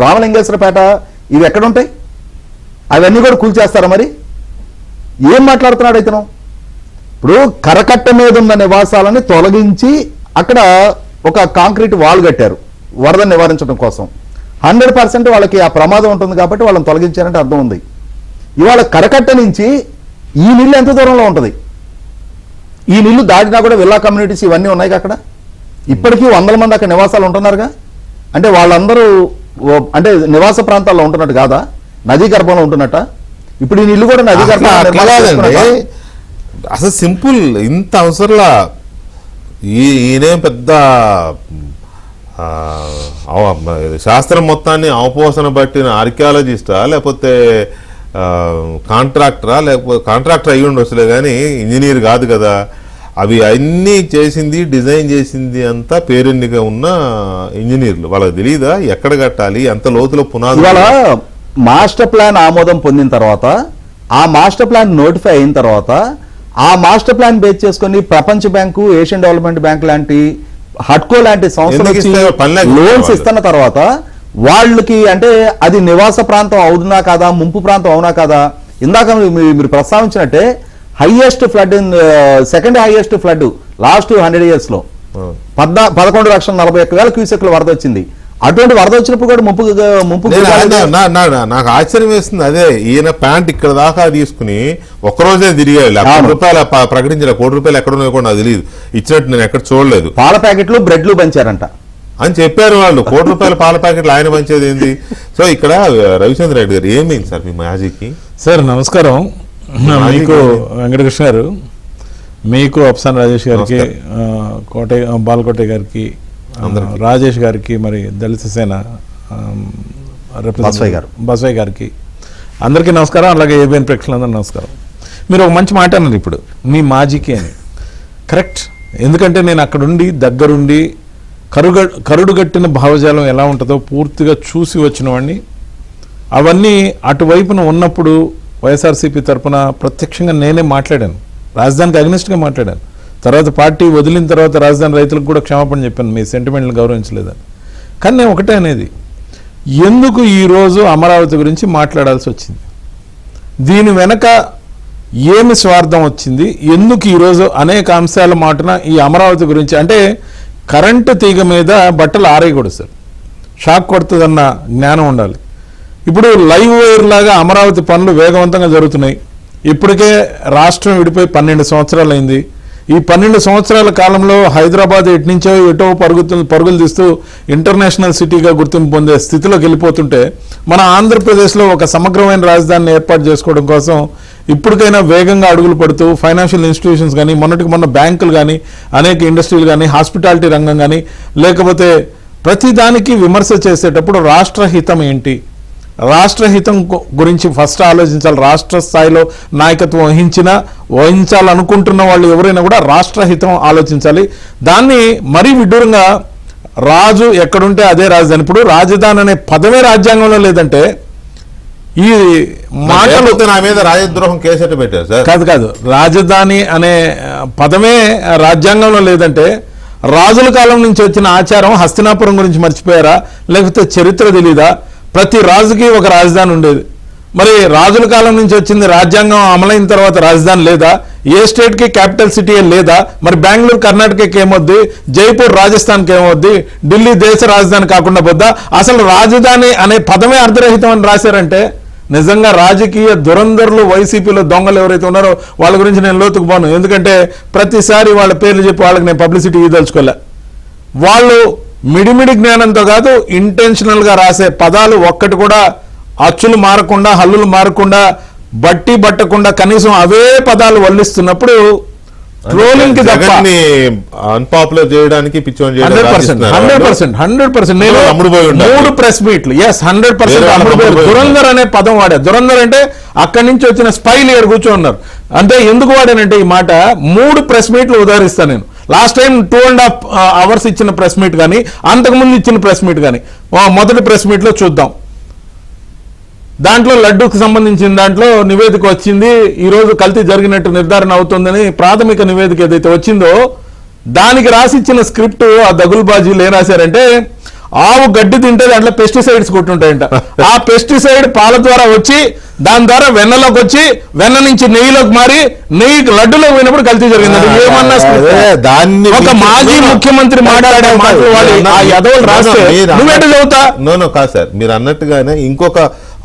రామలింగేశ్వరపేట ఇవి ఎక్కడ ఉంటాయి? అవన్నీ కూడా కూల్చేస్తారా? మరి ఏం మాట్లాడుతున్నాడు ఇతను? ఇప్పుడు కరకట్ట మీద ఉన్న నివాసాలని తొలగించి అక్కడ ఒక కాంక్రీట్ వాల్ కట్టారు వరద నివారించడం కోసం. 100% వాళ్ళకి ఆ ప్రమాదం ఉంటుంది కాబట్టి వాళ్ళని తొలగించారంటే అర్థం ఉంది. ఇవాళ కరకట్ట నుంచి ఈ నీళ్ళు ఎంత దూరంలో ఉంటుంది? ఈ నీళ్లు దాటినా కూడా విల్లా కమ్యూనిటీస్ ఇవన్నీ ఉన్నాయి అక్కడ. ఇప్పటికీ 100 మంది అక్కడ నివాసాలు ఉంటున్నారుగా. అంటే వాళ్ళందరూ అంటే నివాస ప్రాంతాల్లో ఉంటున్నట్టు కాదా? నదీ గర్భంలో ఉంటున్నట్ట? ఇప్పుడు ఈ నీళ్లు కూడా నదీ గర్భంలో. అసలు సింపుల్, ఇంత అవసరంలా. ఈయనేం పెద్ద శాస్త్రం మొత్తాన్ని అవపోసన పట్టిన ఆర్కియాలజిస్టా లేకపోతే కాంట్రాక్టరా? లేకపోతే కాంట్రాక్టర్ అయ్యి ఉండొచ్చులే కానీ ఇంజనీర్ కాదు కదా. అవి అన్నీ చేసింది, డిజైన్ చేసింది అంతా పేరెన్నిగా ఉన్న ఇంజనీర్లు. వాళ్ళకి తెలియదా ఎక్కడ కట్టాలి, ఎంత లోతులో పునాది? ఇవాళ మాస్టర్ ప్లాన్ ఆమోదం పొందిన తర్వాత, ఆ మాస్టర్ ప్లాన్ నోటిఫై అయిన తర్వాత, ఆ మాస్టర్ ప్లాన్ బేస్ చేసుకుని ప్రపంచ బ్యాంకు, ఏషియన్ డెవలప్మెంట్ బ్యాంక్ లాంటి, హడ్కో లాంటి సంస్థలు లోన్స్ ఇస్తున్న తర్వాత వాళ్ళకి అంటే అది నివాస ప్రాంతం అవునా కాదా, ముంపు ప్రాంతం అవునా కాదా? ఇందాక మీరు ప్రస్తావించినట్టే highest flood, second highest flood last 100 years లో 11,41,000 క్యూసెక్ల వరద వచ్చింది. అటువంటి వరద వచ్చినప్పుడు కూడా ముంపు నాకు ఆశ్చర్యం వేస్తుంది. అదే ఈయన ప్యాంట్ ఇక్కడ దాకా తీసుకుని ఒక్కరోజే తిరిగాడు. ₹1,00,000 ప్రకటించిన ₹1,00,000 ఎక్కడ ఉన్నాయో కూడా నాకు తెలియదు. ఇచ్చినట్టు నేను ఎక్కడ చూడలేదు. పాల ప్యాకెట్లు, బ్రెడ్లు పంచారంట అని చెప్పారు వాళ్ళు. ₹1,00,000 పాల ప్యాకెట్లు ఆయన పంచేది ఏంది? సో ఇక్కడ రవిచంద్ర రెడ్డి గారు ఏమైంది సార్ మీ మ్యాజిక్కి? సార్ నమస్కారం. మీకు వెంకటకృష్ణ గారు, మీకు అప్సాన్ రాజేష్ గారికి, బాలకోటే గారికి, రాజేష్ గారికి, మరి దళిత సేన బసవయ్య గారికి అందరికీ నమస్కారం. అలాగే ఏబిఎన్ ప్రేక్షకులందరూ నమస్కారం. మీరు ఒక మంచి మాట అన్నారు ఇప్పుడు, మీ మాజికి అని. కరెక్ట్. ఎందుకంటే నేను అక్కడుండి దగ్గరుండి కరుడుగట్టిన భావజాలం ఎలా ఉంటుందో పూర్తిగా చూసి వచ్చిన వాడిని. అవన్నీ అటువైపున ఉన్నప్పుడు వైఎస్ఆర్సీపీ తరఫున ప్రత్యక్షంగా నేనే మాట్లాడాను, రాజధానికి అగ్నిస్ట్గా మాట్లాడాను. తర్వాత పార్టీ వదిలిన తర్వాత రాజధాని రైతులకు కూడా క్షమాపణ చెప్పాను, మీ సెంటిమెంట్లు గౌరవించలేదని. కానీ నేను ఒకటే అనేది, ఎందుకు ఈరోజు అమరావతి గురించి మాట్లాడాల్సి వచ్చింది? దీని వెనక ఏమి స్వార్థం వచ్చింది? ఎందుకు ఈరోజు అనేక అంశాల మాటన ఈ అమరావతి గురించి అంటే కరెంటు తీగ మీద బట్టలు ఆరేయకూడదు సార్, షాక్ కొడుతుందన్న జ్ఞానం ఉండాలి. ఇప్పుడు లైవ్ వైర్ లాగా అమరావతి పనులు వేగవంతంగా జరుగుతున్నాయి. ఇప్పటికే రాష్ట్రం విడిపోయి 12 సంవత్సరాలు అయింది. ఈ 12 సంవత్సరాల కాలంలో హైదరాబాద్ ఎటు నుంచో ఎటో పరుగులు తీస్తూ ఇంటర్నేషనల్ సిటీగా గుర్తింపు పొందే స్థితిలోకి వెళ్ళిపోతుంటే, మన ఆంధ్రప్రదేశ్లో ఒక సమగ్రమైన రాజధానిని ఏర్పాటు చేసుకోవడం కోసం ఇప్పటికైనా వేగంగా అడుగులు పడుతూ ఫైనాన్షియల్ ఇన్స్టిట్యూషన్స్ కానీ, మొన్న బ్యాంకులు కానీ, అనేక ఇండస్ట్రీలు కానీ, హాస్పిటాలిటీ రంగం కానీ, లేకపోతే ప్రతిదానికి విమర్శ చేసేటప్పుడు రాష్ట్ర హితం ఏంటి, రాష్ట్ర హితం గురించి ఫస్ట్ ఆలోచించాలి. రాష్ట్ర స్థాయిలో నాయకత్వం వహించాలనుకుంటున్న వాళ్ళు ఎవరైనా కూడా రాష్ట్ర హితం ఆలోచించాలి. దాన్ని మరీ విడ్డూరంగా రాజు ఎక్కడుంటే అదే రాజధాని. ఇప్పుడు రాజధాని అనే పదమే రాజ్యాంగంలో లేదంటే ఈ మాటలు నా మీద రాజద్రోహం కేసు పెట్టారు సార్. కాదు, రాజధాని అనే పదమే రాజ్యాంగంలో లేదంటే రాజుల కాలం నుంచి వచ్చిన ఆచారం హస్తినాపురం గురించి మర్చిపోయారా, లేకపోతే చరిత్ర తెలీదా? ప్రతి రాజుకి ఒక రాజధాని ఉండేది. మరి రాజుల కాలం నుంచి వచ్చింది, రాజ్యాంగం అమలైన తర్వాత రాజధాని లేదా? ఏ స్టేట్కి క్యాపిటల్ సిటీ లేదా? మరి బెంగళూరు కర్ణాటకకి ఏమొద్ది, జైపూర్ రాజస్థాన్కి ఏమొద్ది, ఢిల్లీ దేశ రాజధాని కాకుండా పోద్దా? అసలు రాజధాని అనే పదమే అర్ధరహితం అని రాశారంటే నిజంగా రాజకీయ దురంధరులు, వైసీపీలో దొంగలు ఎవరైతే ఉన్నారో వాళ్ళ గురించి నేను లోతుకు పోను. ఎందుకంటే ప్రతిసారి వాళ్ళ పేర్లు చెప్పి వాళ్ళకి నేను పబ్లిసిటీ ఇదలుచుకోలే. వాళ్ళు మిడిమిడి జ్ఞానంతో కాదు, ఇంటెన్షనల్గా రాసే పదాలు ఒక్కటి కూడా అచ్చులు మారకుండా, హల్లులు మారకుండా, బట్టి పట్టకుండా కనీసం అవే పదాలు వల్లిస్తున్నప్పుడు ట్రోలింగ్ కి తప్ప అన్పాపులర్ చేయడానికి 100% నేను 3 ప్రెస్ మీట్లు 100% దురంధర్ అనే పదం వాడా. దురంధర్ అంటే అక్కడి నుంచి వచ్చిన స్పై లీడర్ కూర్చోన్నారు. అంటే ఎందుకు వాడానంటే ఈ మాట 3 ప్రెస్ మీట్లు ఉదాహరిస్తాను నేను. లాస్ట్ టైం 2.5 hours ఇచ్చిన ప్రెస్ మీట్ కానీ, అంతకుముందు ఇచ్చిన ప్రెస్ మీట్ కానీ, మొదటి ప్రెస్ మీట్లో చూద్దాం. దాంట్లో లడ్డూకి సంబంధించిన దాంట్లో నివేదిక వచ్చింది. ఈరోజు కల్తీ జరిగినట్టు నిర్ధారణ అవుతుందని ప్రాథమిక నివేదిక ఏదైతే వచ్చిందో దానికి రాసిచ్చిన స్క్రిప్ట్ ఆ దగుల్బాజీలు ఏం రాశారంటే, ఆవు గడ్డి తింటే దాంట్లో పెస్టిసైడ్స్ కొట్టుంటాయంట. ఆ పెస్టిసైడ్ పాల ద్వారా వచ్చి దాని ద్వారా వెన్నలోకి వచ్చి వెన్న నుంచి నెయ్యిలోకి మారి నెయ్యి లడ్డులో పోయినప్పుడు కల్తీ జరిగింది. ఏమన్నా దాన్ని ఒక మాజీ ముఖ్యమంత్రి మాట్లాడే మాటలు వాడి ఆ యదవులు రాస్తే నువ్వేంటి చదువుతా? నో కాదు సార్, మీరు అన్నట్టుగానే ఇంకొక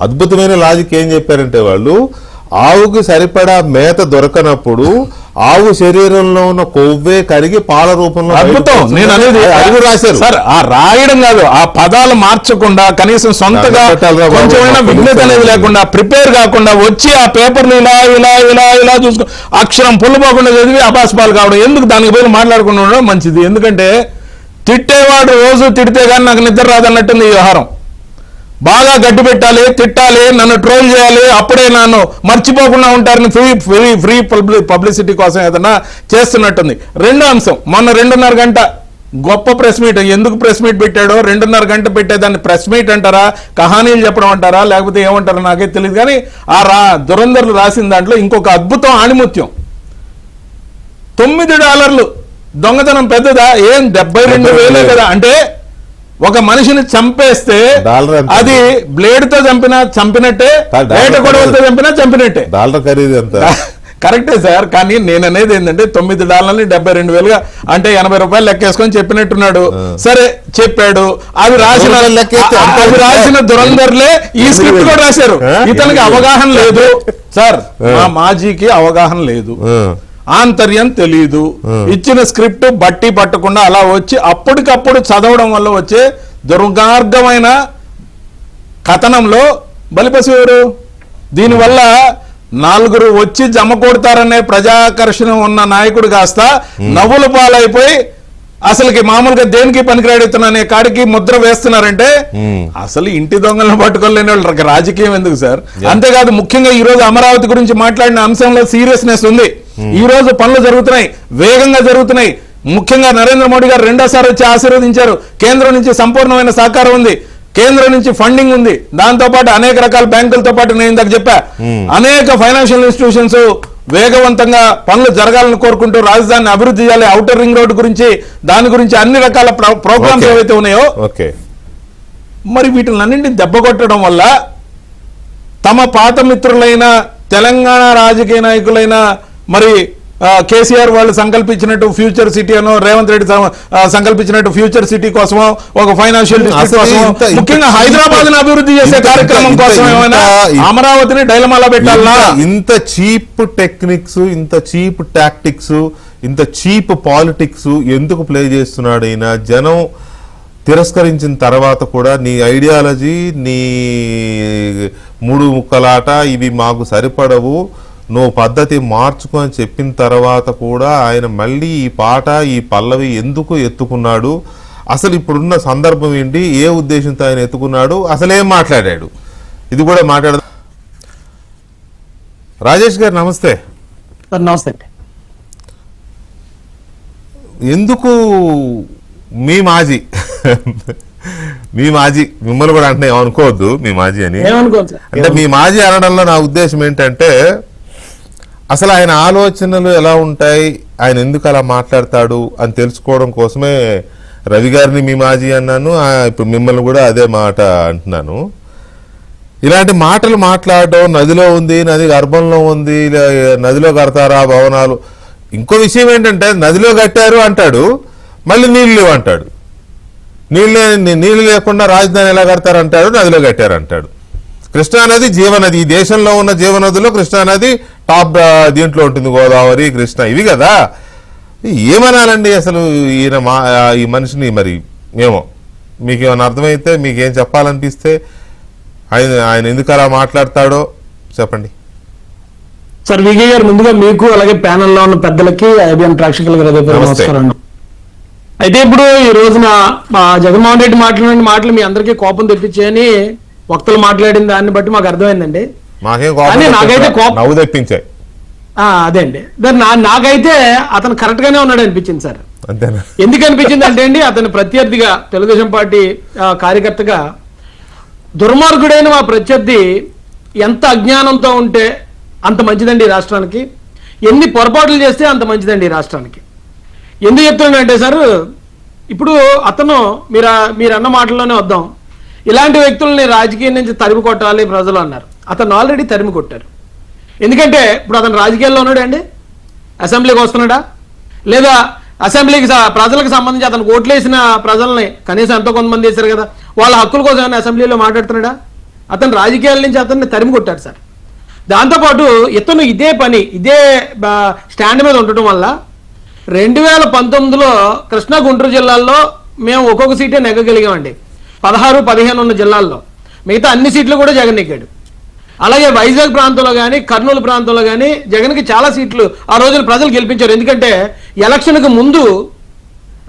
అద్భుతమైన లాజిక్ ఏం చెప్పారంటే వాళ్ళు, ఆవుకి సరిపడా మేత దొరకనప్పుడు ఆవు శరీరంలో ఉన్న కొవ్వే కరిగి పాల రూపంలో అద్భుతం. నేను అనేది అడుగు రాశారు సార్, ఆ రాయడం కాదు, ఆ పదాలు మార్చకుండా కనీసం సొంతగా కొంచెమైనా విఘ్నత అనేది లేకుండా ప్రిపేర్ కాకుండా వచ్చి ఆ పేపర్లు ఇలా ఇలా ఇలా ఇలా చూసుకో అక్షరం పుల్లపోకుండా చదివి అపాస్పాలు కావడం ఎందుకు? దానికి పోయి మాట్లాడుకుని ఉండడం మంచిది. ఎందుకంటే తిట్టేవాడు రోజు తిడితే కానీ నాకు నిద్ర రాదన్నట్టుంది ఈ వ్యవహారం. బాగా గడ్డి పెట్టాలి, తిట్టాలి, నన్ను ట్రోల్ చేయాలి, అప్పుడే నన్ను మర్చిపోకుండా ఉంటారని ఫ్రీ పబ్లిసిటీ కోసం ఏదన్నా చేస్తున్నట్టుంది. రెండో అంశం, మొన్న 2.5 గంట గొప్ప ప్రెస్ మీట్. ఎందుకు ప్రెస్ మీట్ పెట్టాడో 2.5 గంట పెట్టేదాన్ని ప్రెస్ మీట్ అంటారా, కహానీలు చెప్పడం అంటారా, లేకపోతే ఏమంటారో నాకే తెలియదు. కానీ ఆ దురంధర్లు రాసిన దాంట్లో ఇంకొక అద్భుతం ఆణిముత్యం. $9 దొంగతనం పెద్దదా? ఏం 72,000 కదా. అంటే ఒక మనిషిని చంపేస్తే అది బ్లేడ్ తో చంపినట్టే, వేట గొడవలతో చంపినట్టే. డాలర్ ఖరీదు ఎంత? కరెక్టే సార్, కానీ నేను అనేది ఏంటంటే $9 72,000 అంటే $80 లెక్కేసుకొని చెప్పినట్టున్నాడు. సరే చెప్పాడు, అది రాసిన దురంధర్లే ఈ స్క్రిప్ట్ కూడా రాశారు. ఇతనికి అవగాహన లేదు సార్, మా మాజీకి అవగాహన లేదు, ఆంతర్యం తెలీదు. ఇచ్చిన స్క్రిప్ట్ బట్టి పట్టకుండా అలా వచ్చి అప్పటికప్పుడు చదవడం వల్ల వచ్చే దుర్మార్గమైన కథనంలో బలిపశు ఎవరు? దీనివల్ల 4 వచ్చి జమ కొడతారనే ప్రజాకర్షణ ఉన్న నాయకుడు కాస్త నవ్వుల పాలైపోయి అసలుకి మామూలుగా దేనికి పనికిరాడుతున్నా కాడికి ముద్ర వేస్తున్నారంటే అసలు ఇంటి దొంగలను పట్టుకోలేని వాళ్ళు రాజకీయం ఎందుకు సార్? అంతేకాదు, ముఖ్యంగా ఈ రోజు అమరావతి గురించి మాట్లాడిన అంశంలో సీరియస్నెస్ ఉంది. ఈ రోజు పనులు జరుగుతున్నాయి, వేగంగా జరుగుతున్నాయి. ముఖ్యంగా నరేంద్ర మోడీ గారు 2వ సారి వచ్చి ఆశీర్వదించారు. కేంద్రం నుంచి సంపూర్ణమైన సహకారం ఉంది, కేంద్రం నుంచి ఫండింగ్ ఉంది. దాంతో పాటు అనేక రకాల బ్యాంకులతో పాటు నేను ఇందాక చెప్పా, అనేక ఫైనాన్షియల్ ఇన్స్టిట్యూషన్స్ వేగవంతంగా పనులు జరగాలని కోరుకుంటూ రాజధానిని అభివృద్ధి చేయాలి. ఔటర్ రింగ్ రోడ్డు గురించి, దాని గురించి అన్ని రకాల ప్రోగ్రామ్స్ ఏవైతే ఉన్నాయో మరి వీటిలన్నింటినీ దెబ్బ కొట్టడం వల్ల తమ పాత మిత్రులైన తెలంగాణ రాజకీయ నాయకులైన మరి కేసీఆర్ వాళ్ళు సంకల్పించినట్టు ఫ్యూచర్ సిటీ అనో, రేవంత్ రెడ్డి సంకల్పించినట్టు ఫ్యూచర్ సిటీ కోసమో, ఒక ఫైనాన్షియల్ డిస్ట్రిక్ట్ కోసమో, ముఖ్యంగా హైదరాబాద్ ని అభివృద్ధి చేసే కార్యక్రమం కోసం ఏమైనా అమరావతిని డైలమాలో పెట్టాలా? ఇంత చీప్ టెక్నిక్స్, ఇంత చీప్ టాక్టిక్స్, ఇంత చీప్ పాలిటిక్స్ ఎందుకు ప్లే చేస్తున్నాడు ఈయన? జనం తిరస్కరించిన తర్వాత కూడా నీ ఐడియాలజీ, నీ 3 ముక్కలాట ఇవి మాకు సరిపడవు, నువ్వు పద్ధతి మార్చుకో అని చెప్పిన తర్వాత కూడా ఆయన మళ్ళీ ఈ పాట, ఈ పల్లవి ఎందుకు ఎత్తుకున్నాడు? అసలు ఇప్పుడున్న సందర్భం ఏంటి? ఏ ఉద్దేశంతో ఆయన ఎత్తుకున్నాడు? అసలేం మాట్లాడాడు? ఇది కూడా మాట్లాడదాం. రాజేష్ గారు నమస్తే. నమస్తే. ఎందుకు మీ మాజీ మిమ్మల్ని కూడా అంటే అనుకోవద్దు మీ మాజీ అని, అంటే మీ మాజీ అనడంలో నా ఉద్దేశం ఏంటంటే అసలు ఆయన ఆలోచనలు ఎలా ఉంటాయి, ఆయన ఎందుకు అలా మాట్లాడతాడు అని తెలుసుకోవడం కోసమే రవి గారిని మీ మాజీ అన్నాను, ఇప్పుడు మిమ్మల్ని కూడా అదే మాట అంటున్నాను. ఇలాంటి మాటలు మాట్లాడడం, నదిలో ఉంది, నది గర్భంలో ఉంది, నదిలో కడతారా భవనాలు. ఇంకో విషయం ఏంటంటే నదిలో కట్టారు అంటాడు, మళ్ళీ నీళ్ళు లేవు అంటాడు. నీళ్ళు లేకుండా రాజధాని ఎలా కడతారు అంటాడు, నదిలో కట్టారు అంటాడు. కృష్ణానది జీవనది, ఈ దేశంలో ఉన్న జీవనదిలో కృష్ణానది టాప్ దీంట్లో ఉంటుంది, గోదావరి, కృష్ణ ఇవి కదా. ఏమనాలండి అసలు ఈ మనిషిని? మరి ఏమో మీకు ఏమైనా అర్థమైతే, మీకేం చెప్పాలనిపిస్తే ఆయన ఎందుకు అలా మాట్లాడతాడో చెప్పండి. సార్ విజయ్ గారు, ముందుగా మీకు అలాగే ప్యానెల్లో ఉన్న పెద్దలకి ఐబిఎన్ ప్రేక్షకులకు నమస్కారం. అయితే ఇప్పుడు ఈ రోజున మా జగన్మోహన్ రెడ్డి మాట్లాడిన మాటలు మీ అందరికీ కోపం తెప్పించాయని వక్తలు మాట్లాడిన దాన్ని బట్టి మాకు అర్థమైందండి. నాకైతే నవ్వు తెప్పించాయి. అదే అండి, నాకైతే అతను కరెక్ట్ గానే ఉన్నాడు అనిపించింది సార్. ఎందుకు అనిపించింది అంటే అండి, అతని ప్రత్యర్థిగా తెలుగుదేశం పార్టీ కార్యకర్తగా దుర్మార్గుడైన మా ప్రత్యర్థి ఎంత అజ్ఞానంతో ఉంటే అంత మంచిదండి ఈ రాష్ట్రానికి, ఎన్ని పొరపాట్లు చేస్తే అంత మంచిదండి ఈ రాష్ట్రానికి. ఎందుకు చెప్తున్నానంటే సార్, ఇప్పుడు అతను మీరు అన్న మాటల్లోనే వద్దాం. ఇలాంటి వ్యక్తుల్ని రాజకీయం నుంచి తరిమి కొట్టాలి ప్రజలు అన్నారు. అతను ఆల్రెడీ తరిమి కొట్టారు. ఎందుకంటే ఇప్పుడు అతను రాజకీయాల్లో ఉన్నాడా అండి? అసెంబ్లీకి వస్తున్నాడా? లేదా అసెంబ్లీకి ప్రజలకు సంబంధించి అతను ఓట్లేసిన ప్రజల్ని కనీసం ఎంతో కొంతమంది వేశారు కదా, వాళ్ళ హక్కుల కోసం ఏమైనా అసెంబ్లీలో మాట్లాడుతున్నాడా? అతను రాజకీయాల నుంచి అతన్ని తరిమి కొట్టారు సార్. దాంతోపాటు ఇతను ఇదే స్టాండ్ మీద ఉండటం వల్ల 2019లో కృష్ణా గుంటూరు జిల్లాల్లో మేము ఒక్కొక్క సీటే నెగ్గగలిగామండి. 16-15 ఉన్న జిల్లాల్లో మిగతా అన్ని సీట్లు కూడా జగన్ నెగ్గాడు. అలాగే వైజాగ్ ప్రాంతంలో కానీ కర్నూలు ప్రాంతంలో కానీ జగన్కి చాలా సీట్లు ఆ రోజున ప్రజలు గెలిపించారు. ఎందుకంటే ఎలక్షన్కి ముందు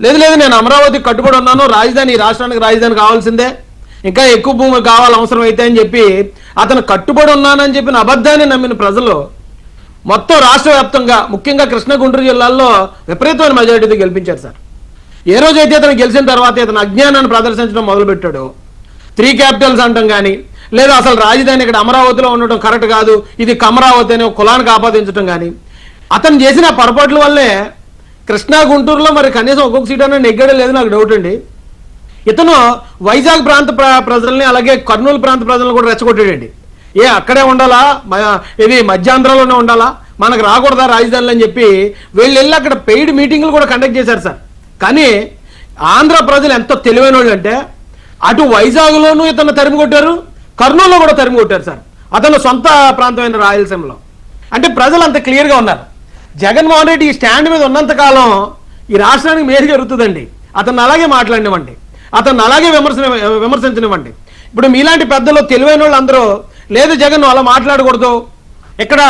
లేదు నేను అమరావతికి కట్టుబడి ఉన్నాను, రాజధాని రాష్ట్రానికి రాజధాని కావాల్సిందే, ఇంకా ఎక్కువ భూములు కావాలి అవసరం అయితే అని చెప్పి అతను కట్టుబడి ఉన్నానని చెప్పిన అబద్ధాన్ని నమ్మిన ప్రజలు మొత్తం రాష్ట్ర వ్యాప్తంగా ముఖ్యంగా కృష్ణా గుంటూరు జిల్లాల్లో విపరీతమైన మెజారిటీతో గెలిపించారు సార్. ఏ రోజైతే అతను గెలిచిన తర్వాత ఇతను అజ్ఞానాన్ని ప్రదర్శించడం మొదలుపెట్టాడు, 3 క్యాపిటల్స్ అంటాం కానీ, లేదా అసలు రాజధాని ఇక్కడ అమరావతిలో ఉండటం కరెక్ట్ కాదు, ఇది కమరావతి అనే కులానికి ఆపాదించడం కానీ, అతను చేసిన పొరపాట్ల వల్లే కృష్ణా గుంటూరులో మరి కనీసం ఒక్కొక్క సీట్ అనేది నెగ్గడం లేదు నాకు డౌట్ అండి. ఇతను వైజాగ్ ప్రాంత ప్రజల్ని అలాగే కర్నూలు ప్రాంత ప్రజలను కూడా రెచ్చగొట్టాడండి. అక్కడే ఉండాలా, ఇది మధ్యాంధ్రలోనే ఉండాలా, మనకు రాకూడదా రాజధానిలో అని చెప్పి వీళ్ళు వెళ్ళి అక్కడ పెయిడ్ మీటింగ్లు కూడా కండక్ట్ చేశారు సార్. కానీ ఆంధ్ర ప్రజలు ఎంతో తెలివైన వాళ్ళు అంటే అటు వైజాగ్లోనూ ఇతను తరిమి కొట్టారు, కర్నూలులో కూడా తరిమి కొట్టారు సార్, అతను సొంత ప్రాంతమైన రాయలసీమలో. అంటే ప్రజలు అంత క్లియర్గా ఉన్నారు. జగన్మోహన్ రెడ్డి ఈ స్టాండ్ మీద ఉన్నంతకాలం ఈ రాష్ట్రానికి మేలు జరుగుతుందండి. అతను అలాగే మాట్లాడినవ్వండి, అతను అలాగే విమర్శించనివ్వండి. ఇప్పుడు మీలాంటి పెద్దలు తెలివైన వాళ్ళు అందరూ లేదు జగన్ అలా మాట్లాడకూడదు, ఇక్కడ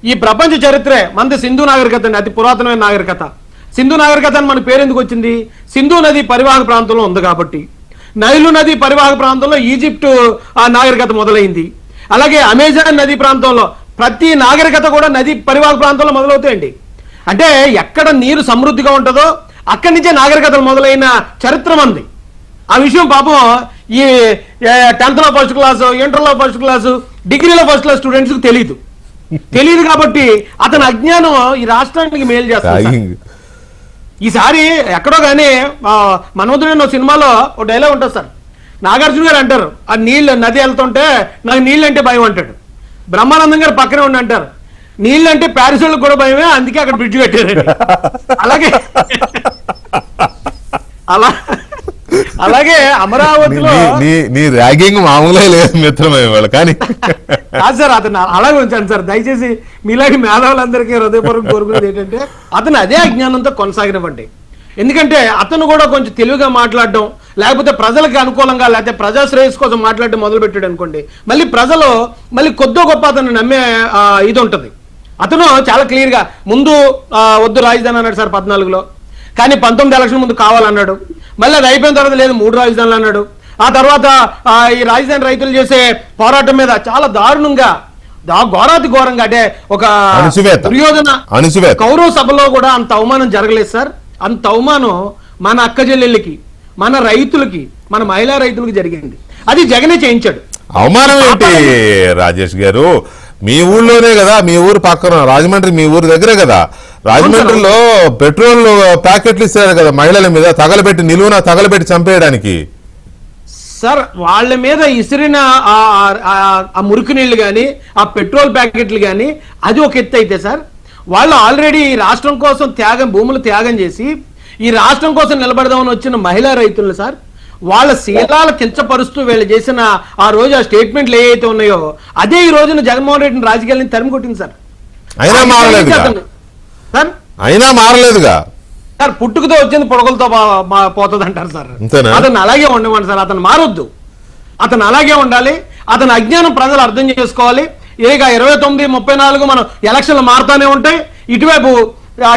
ఈ ప్రపంచ చరిత్రే మనది సింధు నాగరికత అండి, అతి పురాతనమైన నాగరికత. సింధు నాగరికత అని మన పేరు ఎందుకు వచ్చింది? సింధు నది పరివాహక ప్రాంతంలో ఉంది కాబట్టి. నైలు నది పరివాహక ప్రాంతంలో ఈజిప్టు ఆ నాగరికత మొదలైంది. అలాగే అమెజాన్ నది ప్రాంతంలో ప్రతి నాగరికత కూడా నది పరివాహక ప్రాంతంలో మొదలవుతాయండి. అంటే ఎక్కడ నీరు సమృద్ధిగా ఉంటుందో అక్కడి నుంచే నాగరికతలు మొదలైన చరిత్ర మంది. ఆ విషయం పాపం ఈ 10th లో ఫస్ట్ క్లాసు, ఇంటర్లో ఫస్ట్ క్లాసు, డిగ్రీలో ఫస్ట్ క్లాస్ స్టూడెంట్స్కి తెలియదు కాబట్టి అతని అజ్ఞానం ఈ రాష్ట్రానికి మేలు చేస్తుంది. ఈసారి ఎక్కడో కానీ మన్మధుడైన సినిమాలో ఒక డైలాగ్ ఉంటుంది సార్, నాగార్జున గారు అంటారు ఆ నది వెళ్తుంటే నాకు నీళ్ళు అంటే భయం అంటాడు. బ్రహ్మానందం గారు పక్కనే ఉండి అంటారు నీళ్ళు అంటే ప్యారిస్ వాళ్ళకి కూడా భయమే, అందుకే అక్కడ బ్రిడ్జ్ కట్టారు. అలాగే అమరావతిలో నీ ర్యాగింగ్ మామూలే లేదు మిత్రమే వాళ్ళు. కానీ కాదు సార్, అతను అలాగే ఉంచాను సార్. దయచేసి మీలాంటి మేధావులందరికీ హృదయపూర్వక కోరుకునేది ఏంటంటే అతను అదే అజ్ఞానంతో కొనసాగినవ్వండి. ఎందుకంటే అతను కూడా కొంచెం తెలివిగా మాట్లాడడం, లేకపోతే ప్రజలకు అనుకూలంగా లేకపోతే ప్రజా శ్రేయస్ కోసం మాట్లాడడం మొదలు పెట్టాడు అనుకోండి, మళ్ళీ ప్రజలు కొద్దో గొప్ప అతను నమ్మే ఇది ఉంటుంది. అతను చాలా క్లియర్గా ముందు వద్దు రాజధాని అన్నాడు సార్ 14లో, కానీ 19 ఎలక్షన్ ముందు కావాలన్నాడు. మళ్ళీ అది అయిపోయిన తర్వాత లేదు 3 రాజధానులు అన్నాడు. ఆ తర్వాత ఈ రాజధాని రైతులు చేసే పోరాటం మీద చాలా దారుణంగా ఘోరాతి ఘోరంగా అంటే ఒక దుర్యోధన కౌరవ సభలో కూడా అంత అవమానం జరగలేదు సార్. అంత అవమానం మన అక్క చెల్లెళ్ళకి, మన రైతులకి, మన మహిళా రైతులకి జరిగింది. అది జగనే చేయించాడు. అవమానం ఏంటి రాజేష్ గారు? మీ ఊళ్ళోనే కదా, మీ ఊరు పక్కన రాజమండ్రి, మీ ఊరు దగ్గరే కదా. రాజమండ్రిలో పెట్రోల్ ప్యాకెట్లు ఇస్తారు కదా మహిళల మీద, తగలబెట్టి నిలువున తగలబెట్టి చంపేయడానికి. సార్ వాళ్ళ మీద ఇసిరిన ఆ మురికి నీళ్లు కానీ ఆ పెట్రోల్ ప్యాకెట్లు కానీ అది ఒక ఎత్తు అయితే సార్, వాళ్ళు ఆల్రెడీ ఈ రాష్ట్రం కోసం భూములు త్యాగం చేసి ఈ రాష్ట్రం కోసం నిలబడదామని వచ్చిన మహిళా రైతులు సార్, వాళ్ళ శీలాలు కించపరుస్తూ వీళ్ళు చేసిన ఆ రోజు ఆ స్టేట్మెంట్లు ఏవైతే ఉన్నాయో అదే ఈ రోజున జగన్మోహన్ రెడ్డిని రాజకీయాలను తరిమి కొట్టింది సార్. అయినా మారలేదుగా సార్. పుట్టుకతో వచ్చింది పొడగలతో పోతుంది అంటారు సార్. అతను అలాగే ఉండమండి సార్, అతను మారొద్దు, అతను అలాగే ఉండాలి. అతని అజ్ఞానం ప్రజలు అర్థం చేసుకోవాలి. ఇక 29, 34 మనం ఎలక్షన్లు మారుతానే ఉంటాయి. ఇటువైపు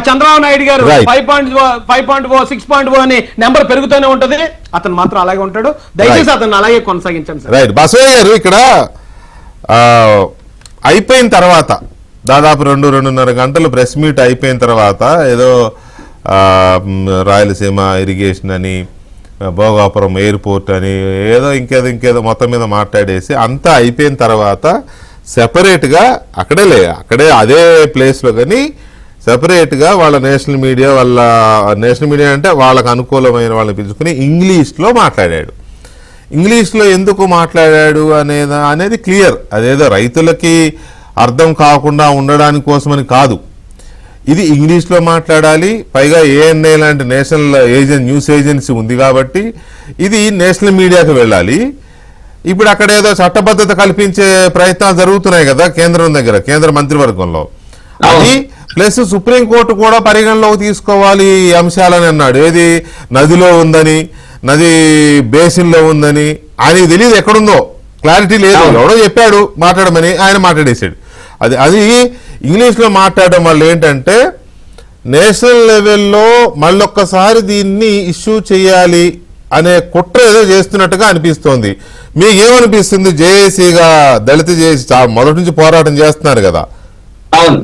చంద్రబాబు నాయుడు గారు 5.0, 6.0 అని నెంబర్ పెరుగుతూనే ఉంటది. అతను మాత్రం అలాగే ఉంటాడు. దయచేసి అతను అలాగే కొనసాగించండి సార్. రైట్ బసవయ్య గారు, ఇక్కడ అయిపోయిన తర్వాత దాదాపు 2-2.5 గంటలు ప్రెస్ మీట్ అయిపోయిన తర్వాత ఏదో రాయలసీమ ఇరిగేషన్ అని, భోగాపురం ఎయిర్పోర్ట్ అని ఇంకేదో మొత్తం మీద మాట్లాడేసి అంతా అయిపోయిన తర్వాత సెపరేట్గా అక్కడే అదే ప్లేస్లో కానీ సెపరేట్గా వాళ్ళ నేషనల్ మీడియా అంటే వాళ్ళకు అనుకూలమైన వాళ్ళని పిలుచుకుని ఇంగ్లీష్లో మాట్లాడాడు. ఇంగ్లీష్లో ఎందుకు మాట్లాడాడు అనేది క్లియర్. అదేదో రైతులకి అర్థం కాకుండా ఉండడానికి కోసమని కాదు. ఇది ఇంగ్లీష్లో మాట్లాడాలి. పైగా ఏఎన్ఐ లాంటి నేషనల్ న్యూస్ ఏజెన్సీ ఉంది కాబట్టి ఇది నేషనల్ మీడియాకి వెళ్ళాలి. ఇప్పుడు అక్కడ ఏదో చట్టబద్ధత కల్పించే ప్రయత్నాలు జరుగుతున్నాయి కదా కేంద్రం దగ్గర, కేంద్ర మంత్రివర్గంలో. అది ప్లస్ సుప్రీంకోర్టు కూడా పరిగణలోకి తీసుకోవాలి ఈ అంశాలని అన్నాడు. ఏది నదిలో ఉందని, నది బేసిన్లో ఉందని ఆయనకి తెలియదు, ఎక్కడుందో క్లారిటీ లేదు. ఎవడో చెప్పాడు మాట్లాడమని, ఆయన మాట్లాడేశాడు. అది ఇంగ్లీష్లో మాట్లాడడం వల్ల ఏంటంటే నేషనల్ లెవెల్లో మళ్ళొక్కసారి దీన్ని ఇష్యూ చేయాలి అనే కుట్ర ఏదో చేస్తున్నట్టుగా అనిపిస్తోంది. మీకేమనిపిస్తుంది? జేఏసీగా దళిత జేఏసీ మొదటి నుంచి పోరాటం చేస్తున్నారు కదా. అవును,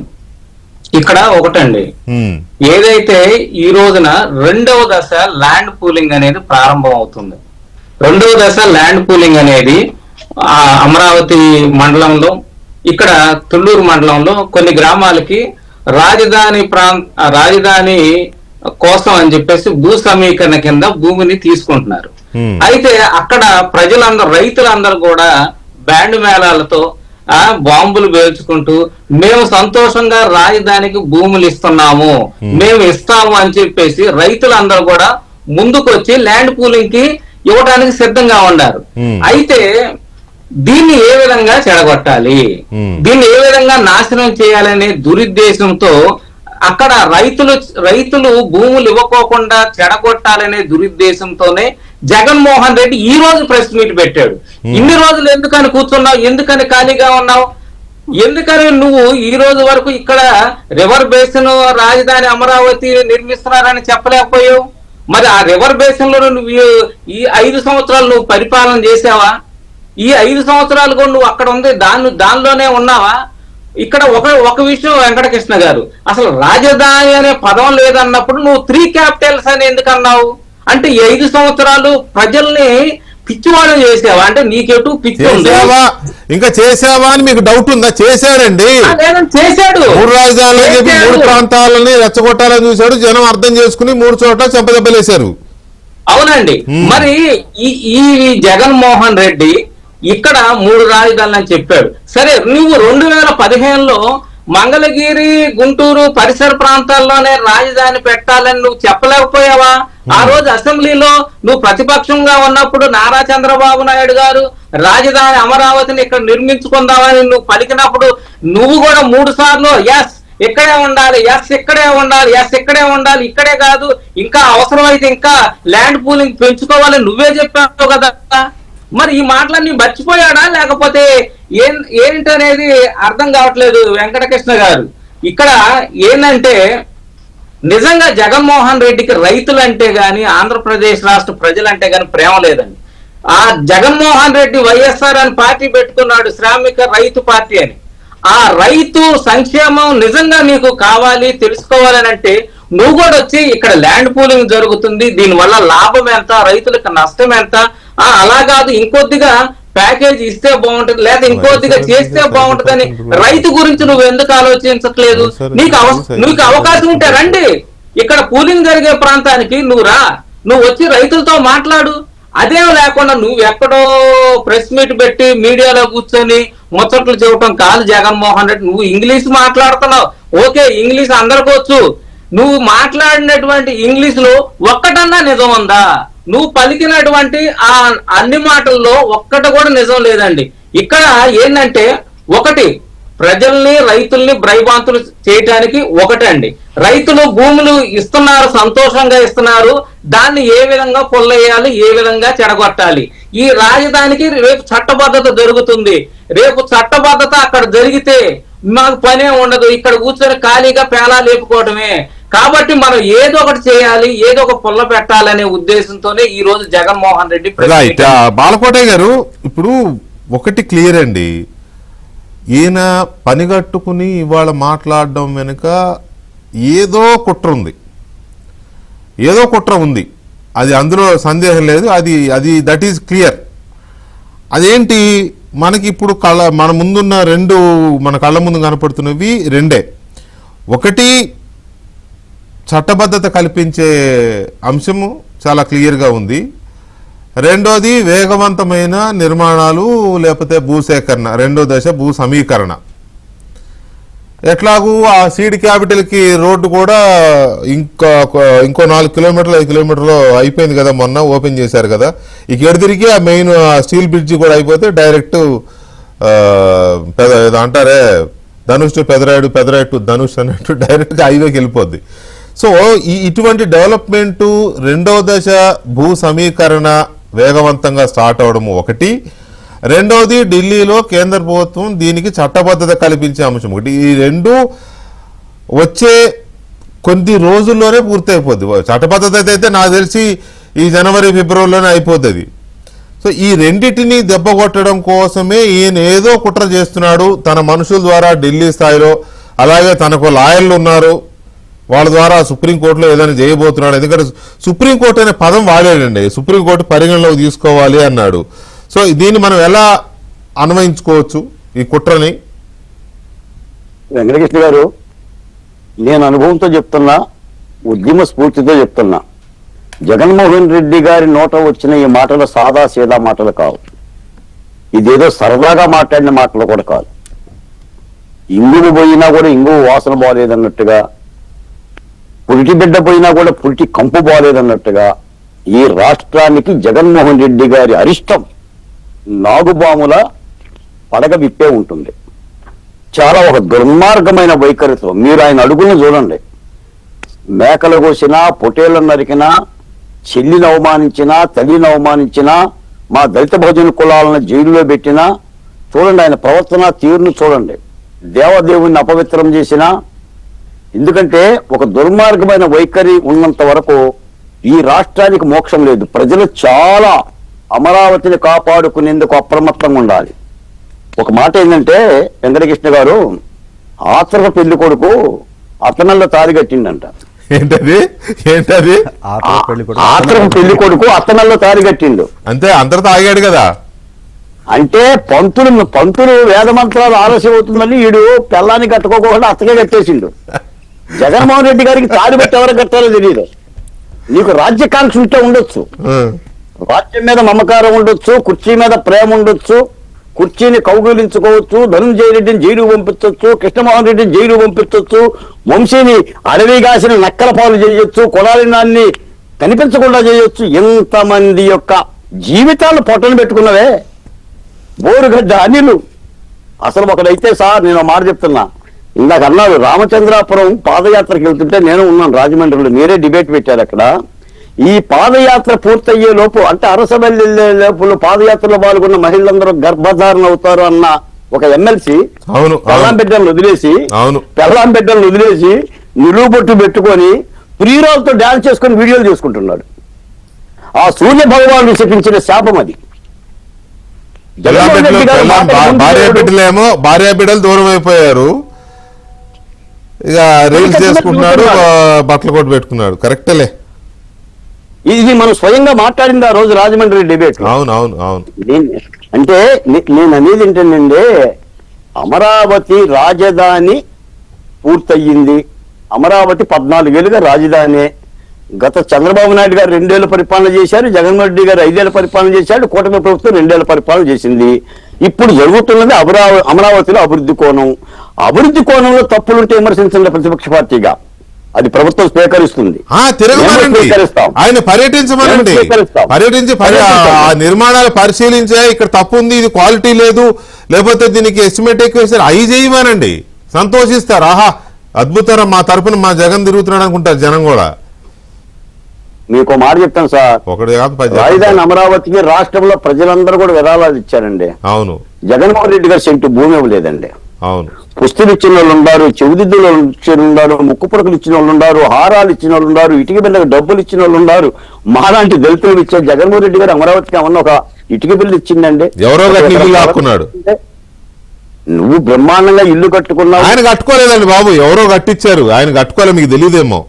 ఇక్కడ ఒకటండి, ఏదైతే ఈ రోజున 2వ దశ ల్యాండ్ పూలింగ్ అనేది ప్రారంభం అవుతుంది. 2వ దశ ల్యాండ్ పూలింగ్ అనేది అమరావతి మండలంలో, ఇక్కడ తుళ్ళూరు మండలంలో కొన్ని గ్రామాలకి రాజధాని కోసం అని చెప్పేసి భూ సమీకరణ కింద భూమిని తీసుకుంటున్నారు. అయితే అక్కడ రైతులందరూ కూడా బ్యాండ్ మేళాలతో బాంబులు పేల్చుకుంటూ మేము సంతోషంగా రాజధానికి భూములు ఇస్తున్నాము, మేము ఇస్తాము అని చెప్పేసి రైతులందరూ కూడా ముందుకొచ్చి ల్యాండ్ పూలింగ్ కి ఇవ్వడానికి సిద్ధంగా ఉన్నారు. అయితే దీన్ని ఏ విధంగా చెడగొట్టాలి, దీన్ని ఏ విధంగా నాశనం చేయాలనే దురుద్దేశంతో అక్కడ రైతులు భూములు ఇవ్వకోకుండా చెడగొట్టాలనే దురుద్దేశంతోనే జగన్మోహన్ రెడ్డి ఈ రోజు ప్రెస్ మీట్ పెట్టాడు. ఇన్ని రోజులు ఎందుకని కూర్చున్నావు, ఎందుకని ఖాళీగా ఉన్నావు, ఎందుకని నువ్వు ఈ రోజు వరకు ఇక్కడ రివర్ బేసిన్ రాజధాని అమరావతి నిర్మిస్తున్నారని చెప్పలేకపోయావు? మరి ఆ రివర్ బేసిన్ లో నువ్వు ఈ 5 సంవత్సరాలు నువ్వు పరిపాలన చేసావా? ఈ 5 సంవత్సరాలు కూడా నువ్వు అక్కడ ఉంది దానిలోనే ఉన్నావా? ఇక్కడ ఒక విషయం వెంకటకృష్ణ గారు, అసలు రాజధాని అనే పదం లేదన్నప్పుడు నువ్వు 3 క్యాపిటల్స్ అని ఎందుకు అన్నావు? అంటే ఈ 5 సంవత్సరాలు ప్రజల్ని పిచ్చివాళ్ళని చేసావా? అంటే నీకెటు పిచ్చి ఇంకా చేసావా అని మీకు డౌట్ ఉందా? చేశాడండి, చేశాడు. 3 రాజధానులు చెప్పి 3 ప్రాంతాలని రెచ్చగొట్టాలని చూశాడు. జనం అర్థం చేసుకుని 3 చోట్ల చెంపదెబ్బలేశారు. అవునండి, మరి ఈ జగన్మోహన్ రెడ్డి ఇక్కడ 3 రాజధానులు అని చెప్పాడు. సరే, నువ్వు 2015లో మంగళగిరి, గుంటూరు పరిసర ప్రాంతాల్లోనే రాజధాని పెట్టాలని నువ్వు చెప్పలేకపోయావా? ఆ రోజు అసెంబ్లీలో నువ్వు ప్రతిపక్షంగా ఉన్నప్పుడు నారా చంద్రబాబు నాయుడు గారు రాజధాని అమరావతిని ఇక్కడ నిర్మించుకుందామని నువ్వు పలికినప్పుడు నువ్వు కూడా 3 సార్లు ఎస్ ఇక్కడే ఉండాలి, ఎస్ ఇక్కడే ఉండాలి, ఎస్ ఇక్కడే ఉండాలి, ఇక్కడే కాదు ఇంకా అవసరమైతే ఇంకా ల్యాండ్ పూలింగ్ పెంచుకోవాలని నువ్వే చెప్పావు కదా. మరి ఈ మాటలన్నీ మర్చిపోయాడా లేకపోతే ఏంటనేది అర్థం కావట్లేదు వెంకటకృష్ణ గారు. ఇక్కడ ఏంటంటే నిజంగా జగన్మోహన్ రెడ్డికి రైతులంటే గాని ఆంధ్రప్రదేశ్ రాష్ట్ర ప్రజలంటే గాని ప్రేమ లేదండి. ఆ జగన్మోహన్ రెడ్డి వైఎస్ఆర్ అని పార్టీ పెట్టుకున్నాడు, శ్రామిక రైతు పార్టీ అని. ఆ రైతు సంక్షేమం నిజంగా నీకు కావాలి తెలుసుకోవాలని అంటే నువ్వు కూడా వచ్చి ఇక్కడ ల్యాండ్ పూలింగ్ జరుగుతుంది, దీనివల్ల లాభం ఎంత, రైతులకు నష్టం ఎంత, అలా కాదు ఇంకొద్దిగా ప్యాకేజ్ ఇస్తే బాగుంటుంది లేదా ఇంకొద్దిగా చేస్తే బాగుంటుందని రైతు గురించి నువ్వు ఎందుకు ఆలోచించట్లేదు? నీకు అవకాశం ఉంటే రండి, ఇక్కడ పూలింగ్ జరిగే ప్రాంతానికి నువ్వు వచ్చి రైతులతో మాట్లాడు. అదేం లేకుండా నువ్వు ఎక్కడో ప్రెస్ మీట్ పెట్టి మీడియాలో కూర్చొని ముచ్చట్లు చెప్పడం కాదు జగన్మోహన్ రెడ్డి. నువ్వు ఇంగ్లీష్ మాట్లాడుతున్నావు, ఓకే, ఇంగ్లీష్ అందరికీ వచ్చు. నువ్వు మాట్లాడినటువంటి ఇంగ్లీష్ లో ఒక్కటన్నా నిజం ఉందా? నువ్వు పలికినటువంటి ఆ అన్ని మాటల్లో ఒక్కటి కూడా నిజం లేదండి. ఇక్కడ ఏంటంటే ఒకటి ప్రజల్ని రైతుల్ని భ్రైభాంతులు చేయటానికి ఒకటండి, రైతులు భూములు ఇస్తున్నారు, సంతోషంగా ఇస్తున్నారు, దాన్ని ఏ విధంగా కొల్లేయాలి, ఏ విధంగా చెడగొట్టాలి. ఈ రాజధానికి రేపు చట్టబద్ధత జరుగుతుంది, రేపు చట్టబద్ధత అక్కడ జరిగితే మాకు పనే ఉండదు, ఇక్కడ కూర్చొని ఖాళీగా పేలా లేపుకోవటమే. కాబట్టి మనం ఏదో ఒకటి చేయాలి, ఏదో ఒక పుల్ల పెట్టాలనే ఉద్దేశంతోనే ఈ రోజు జగన్మోహన్ రెడ్డి. బాలకోటయ్య గారు, ఇప్పుడు ఒకటి క్లియర్ అండి, ఈయన పనిగట్టుకుని ఇవాళ మాట్లాడడం వెనుక ఏదో కుట్ర ఉంది, అది అందులో సందేహం లేదు, అది దట్ ఈజ్ క్లియర్. అదేంటి, మనకి ఇప్పుడు మన ముందున్న మన కళ్ళ ముందు కనపడుతున్నవి రెండే. ఒకటి చట్టబద్ధత కల్పించే అంశము చాలా క్లియర్గా ఉంది. రెండోది వేగవంతమైన నిర్మాణాలు లేకపోతే భూసేకరణ, రెండో దశ భూ సమీకరణ. ఎట్లాగూ ఆ సీడ్ క్యాపిటల్కి రోడ్డు కూడా ఇంకో 4 కిలోమీటర్లు 5 కిలోమీటర్లు అయిపోయింది కదా, మొన్న ఓపెన్ చేశారు కదా. ఇక ఎడదిరిగి ఆ మెయిన్ స్టీల్ బ్రిడ్జి కూడా అయిపోతే డైరెక్ట్ ఏదో అంటారే ధనుష్ టు పెదరాయుడు, పెదరాయుడు టు ధనుష్ అన్నట్టు డైరెక్ట్గా హైవేకి వెళ్ళిపోద్ది. సో ఇటువంటి డెవలప్మెంటు రెండో దశ భూ సమీకరణ వేగవంతంగా స్టార్ట్ అవడము ఒకటి. రెండవది ఢిల్లీలో కేంద్ర ప్రభుత్వం దీనికి చట్టబద్ధత కల్పించే అంశం ఒకటి. ఈ రెండు వచ్చే కొద్ది రోజుల్లోనే పూర్తయిపోద్ది. చట్టబద్ధత అయితే నాకు తెలిసి ఈ జనవరి ఫిబ్రవరిలోనే అయిపోతుంది. సో ఈ రెండింటిని దెబ్బ కొట్టడం కోసమే ఈయన ఏదో కుట్ర చేస్తున్నాడు తన మనుషుల ద్వారా ఢిల్లీ స్థాయిలో. అలాగే తనకు లాయర్లు ఉన్నారు, వాళ్ళ ద్వారా సుప్రీంకోర్టులో ఏదైనా చేయబోతున్నాడు. ఎందుకంటే సుప్రీంకోర్టు అనే పదం వాడాడండి, సుప్రీంకోర్టు పరిగణలోకి తీసుకోవాలి అన్నాడు. సో దీన్ని మనం ఎలా అన్వయించుకోవచ్చు ఈ కుట్రని? వెంకటకృష్ణ గారు, నేను అనుభవంతో చెప్తున్నా, ఉద్యమ స్ఫూర్తితో చెప్తున్నా, జగన్మోహన్ రెడ్డి గారి నోట వచ్చిన ఈ మాటలు సాదా సీదా మాటలు కావు. ఇదేదో సరదాగా మాట్లాడిన మాటలు కూడా కాదు. ఇంగువు పోయినా కూడా ఇంగువు వాసన బాగలేదన్నట్టుగా, పురిటి బిడ్డ పోయినా కూడా పురిటి కంపు బాగలేదన్నట్టుగా ఈ రాష్ట్రానికి జగన్మోహన్ రెడ్డి గారి అరిష్టం నాగుబాముల పడగ విప్పే ఉంటుంది. చాలా ఒక దుర్మార్గమైన వైఖరితో మీరు ఆయన అడుగులను చూడండి. మేకలు కోసినా, పొటేళ్లను నరికినా, చెల్లిని అవమానించినా, తల్లిని అవమానించినా, మా దళిత బహుజన కులాలను జైలులో పెట్టినా చూడండి, ఆయన ప్రవర్తన తీరును చూడండి. దేవదేవుణ్ణి అపవిత్రం చేసినా, ఎందుకంటే ఒక దుర్మార్గమైన వైఖరి ఉన్నంత వరకు ఈ రాష్ట్రానికి మోక్షం లేదు. ప్రజలు చాలా అమరావతిని కాపాడుకునేందుకు అప్రమత్తంగా ఉండాలి. ఒక మాట ఏంటంటే, వెంకటకృష్ణ గారు, ఆత్రక పెళ్లి కొడుకు అత్తనల్లో తాడి కట్టిండంట. ఏంటది ఆత్రక పెళ్లి కొడుకు అత్తనల్లో తాడి కట్టిండు. అంతే, అందరితో ఆగాడు కదా. అంటే పంతులు వేద మంత్రాలు ఆలస్యం అవుతుందని వీడు పెళ్ళాన్ని కట్టుకోకుండా అత్తకే కట్టేసిండు. జగన్మోహన్ రెడ్డి గారికి తాడి పెట్టి ఎవరు కట్టాలో తెలియదు. నీకు రాజ్యకాంక్ష ఉంటే ఉండొచ్చు, రాజ్యం మీద మమకారం ఉండొచ్చు, కుర్చీ మీద ప్రేమ ఉండొచ్చు, కుర్చీని కౌగిలించుకోవచ్చు, ధనంజయ రెడ్డిని జైలు పంపించవచ్చు, కృష్ణమోహన్ రెడ్డిని జైలు పంపించవచ్చు, వంశీని అడవి కాసిన నక్కల పాలు చేయొచ్చు, కొడాలినాన్ని కనిపించకుండా చేయొచ్చు. ఎంతమంది యొక్క జీవితాలు పొట్టను పెట్టుకున్నవే బోరుగడ్డ అనిలు. అసలు ఒకడైతే సార్, నేను మాట చెప్తున్నా, ఇందాక అన్నారు రామచంద్రాపురం పాదయాత్రకి వెళ్తుంటే నేను ఉన్నాను రాజమండ్రిలో, మీరే డిబేట్ పెట్టారు అక్కడ. ఈ పాదయాత్ర పూర్తయ్యే లోపు, అంటే అరసవల్లి లోపల పాదయాత్రలో పాల్గొన్న మహిళలందరూ గర్భధారణ అవుతారు అన్న ఒక ఎమ్మెల్సీ పెళ్ళాం బిడ్డలను వదిలేసి నిలువు బొట్టు పెట్టుకొని ప్రియురాలతో డాన్స్ చేసుకుని వీడియోలు చేసుకుంటున్నాడు. ఆ సూర్య భగవానుడు శపించిన శాపం అది. భార్య బిడ్డలు దూరం అయిపోయారు, ఇక రీల్స్ చేసుకుంటున్నాడు, బట్టలు కొట్టు పెట్టుకున్నాడు. కరెక్టలే, ఇది మనం స్వయంగా మాట్లాడింది ఆ రోజు రాజమండ్రి డిబేట్. అవును అవును అవును. అంటే నేను అనేది ఏంటంటే, అమరావతి రాజధాని పూర్తయింది. అమరావతి 14 ఏళ్ళుగా రాజధాని. గత చంద్రబాబు నాయుడు గారు 2 ఏళ్ళు పరిపాలన చేశారు, జగన్మోహన్ రెడ్డి గారు 5 ఏళ్ళ పరిపాలన చేశాడు, కూటమి ప్రభుత్వం 2 ఏళ్ళ పరిపాలన చేసింది. ఇప్పుడు జరుగుతున్నది అమరావతిలో అభివృద్ధి కోణం. అభివృద్ధి కోణంలో తప్పులుంటే విమర్శించండి ప్రతిపక్ష పార్టీగా, అది ప్రభుత్వం స్వీకరిస్తుంది. ఆయన పర్యటించమనండి, పర్యటించి ఆ నిర్మాణాలు పరిశీలించే ఇక్కడ తప్పు ఉంది, ఇది క్వాలిటీ లేదు, లేకపోతే దీనికి ఎస్టిమేట్ ఎక్కువ వేశారు, అవి చేయమనండి, సంతోషిస్తారు. ఆహా అద్భుతం, మా తరపున మా జగన్ తిరుగుతున్నాడు అనుకుంటారు జనం కూడా. మీకు మాట చెప్తాను సార్, రాజధాని అమరావతికి రాష్ట్రంలో ప్రజలందరూ కూడా విరాళాలు ఇచ్చారండి. అవును, జగన్మోహన్ రెడ్డి గారు సెంటు భూమి ఇవ్వలేదండి. అవును, పుస్తులు ఇచ్చిన వాళ్ళు ఉన్నారు, చెవిదిద్దులు ఇచ్చిన ఉన్నారు, ముక్కు పొడకలు ఇచ్చిన వాళ్ళు ఉన్నారు, హారాలు ఇచ్చిన వాళ్ళు ఉన్నారు, ఇటుక బిళ్ళకు డబ్బులు ఇచ్చిన వాళ్ళు ఉన్నారు. మాలాంటి దళితులు ఇచ్చారు. జగన్మోహన్ రెడ్డి గారు అమరావతికి ఏమన్నా ఒక ఇటుక బిల్లు ఇచ్చిందండి? నువ్వు బ్రహ్మాండంగా ఇల్లు కట్టుకున్నావు. ఆయన కట్టుకోలేదండి బాబు, ఎవరో కట్టించారు, ఆయన కట్టుకోలే, మీకు తెలియదేమో.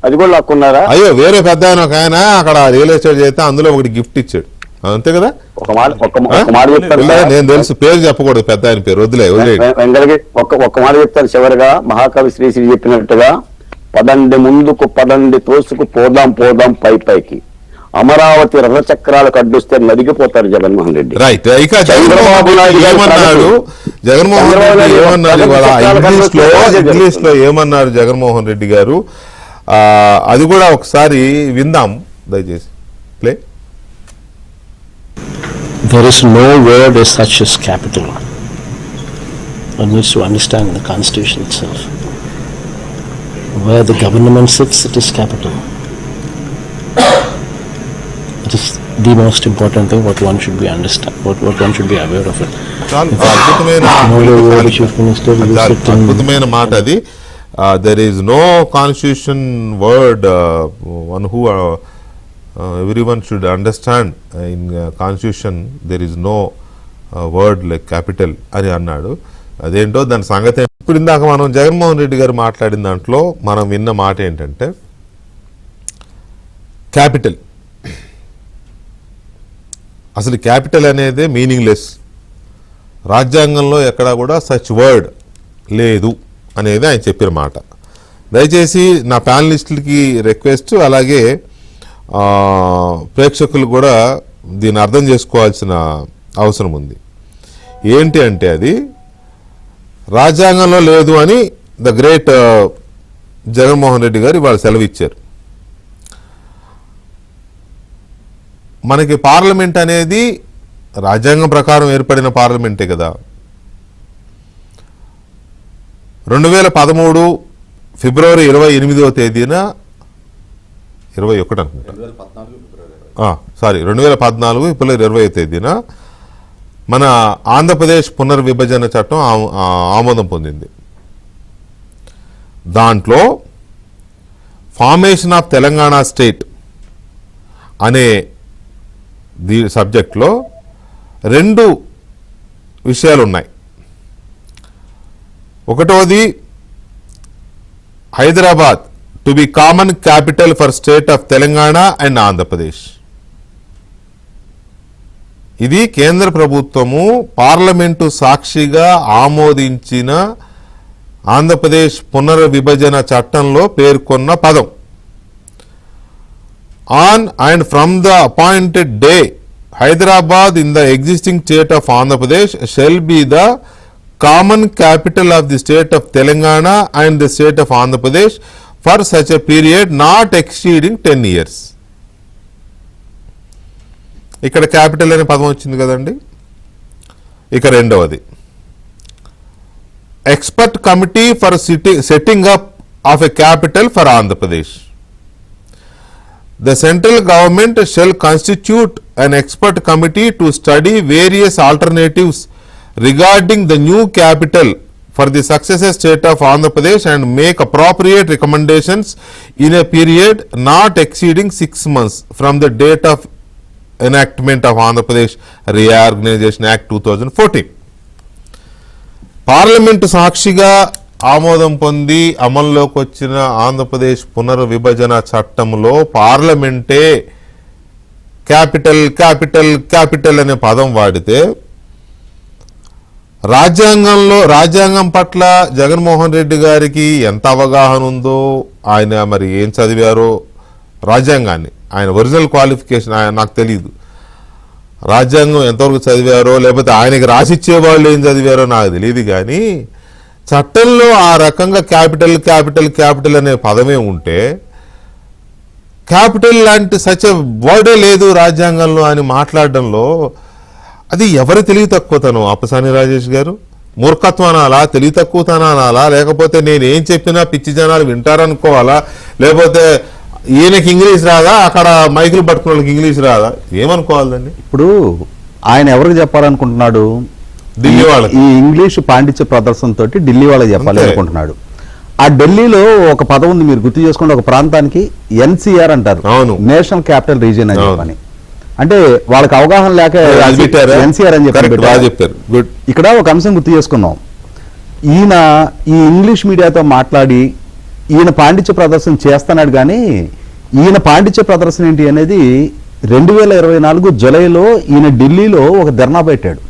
అది కూడా లాక్కున్నారా? అయ్యో, వేరే పెద్ద ఆయన అక్కడ రియల్ ఎస్టేట్ చేస్తే అందులో ఒకటి గిఫ్ట్ ఇచ్చాడు, అంతే కదా. నేను తెలుసు, పేరు చెప్పకూడదు, పెద్ద ఆయన పేరు వదిలే. ఒక్క మాట చెప్తాను చివరిగా. మహాకవి శ్రీశ్రీ చెప్పినట్టుగా పదండి ముందుకు పదండి తోసుకు పోదాం పోదాం పైకి అమరావతి రథచక్రాలకు అడ్డుస్తే నరిగిపోతారు జగన్మోహన్ రెడ్డి. రైట్. ఇక జగన్మోహన్ రెడ్డి ఏమన్నాడు ఇవాళ ఇంగ్లీష్ లో ఏమన్నారు జగన్మోహన్ రెడ్డి గారు, అది కూడా ఒకసారి విందాం దయచేసి. Play. There is no word as such as capital. One needs to understand the Constitution itself. Where the government sits, it is capital. It is the most important thing what one should be understand, what one should be aware of it. అద్భుతమైన మాట అది. There is no constitution word, one who everyone should understand in constitution there is no word like capital అని అన్నాడు. అదేంటో దాని సంగతి. ఇప్పుడు ఇందాక మనం జగన్మోహన్ రెడ్డి గారు మాట్లాడిన దాంట్లో మనం విన్న మాట ఏంటంటే క్యాపిటల్, అసలు క్యాపిటల్ అనేది మీనింగ్లెస్, రాజ్యాంగంలో ఎక్కడా కూడా సచ్ వర్డ్ లేదు అనేది ఆయన చెప్పిన మాట. దయచేసి నా ప్యానలిస్టులకి రిక్వెస్ట్, అలాగే ప్రేక్షకులు కూడా దీన్ని అర్థం చేసుకోవాల్సిన అవసరం ఉంది. ఏంటి అంటే అది రాజ్యాంగంలో లేదు అని ద గ్రేట్ జగన్మోహన్ రెడ్డి గారు ఇవాళ సెలవు ఇచ్చారు. మనకి పార్లమెంట్ అనేది రాజ్యాంగం ప్రకారం ఏర్పడిన పార్లమెంటే కదా. 2013 ఫిబ్రవరి 28వ తేదీన 21 అనుకుంటా, 2014 ఫిబ్రవరి 20వ తేదీన మన ఆంధ్రప్రదేశ్ పునర్విభజన చట్టం ఆమోదం పొందింది. దాంట్లో ఫార్మేషన్ ఆఫ్ తెలంగాణ స్టేట్ అనే సబ్జెక్ట్లో 2 విషయాలు ఉన్నాయి. ఒకటోది Hyderabad to be common capital for state of Telangana and Andhra Pradesh. ఇది కేంద్ర ప్రభుత్వము పార్లమెంటు సాక్షిగా ఆమోదించిన ఆంధ్రప్రదేశ్ పునర్విభజన చట్టంలో పేర్కొన్న పదం. On and from the appointed day, Hyderabad in the existing state of Andhra Pradesh shall be the common capital of the state of Telangana and the state of Andhra Pradesh for such a period not exceeding 10 years. ఇక్కడ capital అనే పదం వచ్చింది కదండి. ఇక రెండవది expert committee for setting up of a capital for Andhra Pradesh. The central government shall constitute an expert committee to study various alternatives regarding the new capital for the successor state of Andhra Pradesh and make appropriate recommendations in a period not exceeding 6 months from the date of enactment of Andhra Pradesh Reorganization Act 2014. Parliament సాక్షిగా ఆమోదం పొంది అమల్లోకి వచ్చిన ఆంధ్రప్రదేశ్ పునర్విభజన చట్టంలో పార్లమెంటే capital capital capital అనే పదం వాడితే రాజ్యాంగం పట్ల జగన్మోహన్ రెడ్డి గారికి ఎంత అవగాహన ఉందో, ఆయన మరి ఏం చదివారో రాజ్యాంగాన్ని, ఆయన ఒరిజినల్ క్వాలిఫికేషన్ నాకు తెలియదు, రాజ్యాంగం ఎంతవరకు చదివారో లేకపోతే ఆయనకి రాసిచ్చే వాళ్ళు ఏం చదివారో నాకు తెలియదు. కానీ చట్టంలో ఆ రకంగా క్యాపిటల్ క్యాపిటల్ క్యాపిటల్ అనే పదమే ఉంటే క్యాపిటల్ లాంటి సచ్ వర్డే లేదు రాజ్యాంగంలో అని మాట్లాడడంలో అది ఎవరి తెలివి తక్కువతనం? అప్పసాని రాజేష్ గారు మూర్ఖత్వం అనాలా, తెలివి తక్కువతనం అనాలా, లేకపోతే నేను ఏం చెప్పినా పిచ్చి జనాలు వింటారనుకోవాలా, లేకపోతే ఈయనకి ఇంగ్లీష్ రాదా, అక్కడ మైకులు పట్టుకున్న వాళ్ళకి ఇంగ్లీష్ రాదా, ఏమనుకోవాలండి? ఇప్పుడు ఆయన ఎవరికి చెప్పాలనుకుంటున్నాడు? ఢిల్లీ వాళ్ళకి. ఈ ఇంగ్లీష్ పాండిత్య ప్రదర్శనతో ఢిల్లీ వాళ్ళకి చెప్పాలి అనుకుంటున్నాడు. ఆ ఢిల్లీలో ఒక పదం ఉంది, మీరు గుర్తు చేసుకోండి, ఒక ప్రాంతానికి NCR అంటారు, నేషనల్ క్యాపిటల్ రీజియన్ అని చెప్పని. అంటే వాళ్ళకి అవగాహన లేక NCR అని చెప్పారు. ఇక్కడ ఒక అంశం గుర్తు చేసుకున్నాం. ఈయన ఈ ఇంగ్లీష్ మీడియాతో మాట్లాడి ఈయన పాండిత్య ప్రదర్శన చేస్తున్నాడు. కానీ ఈయన పాండిత్య ప్రదర్శన ఏంటి అనేది 2024 జూలైలో ఈయన ఢిల్లీలో ఒక ధర్నా పెట్టాడు.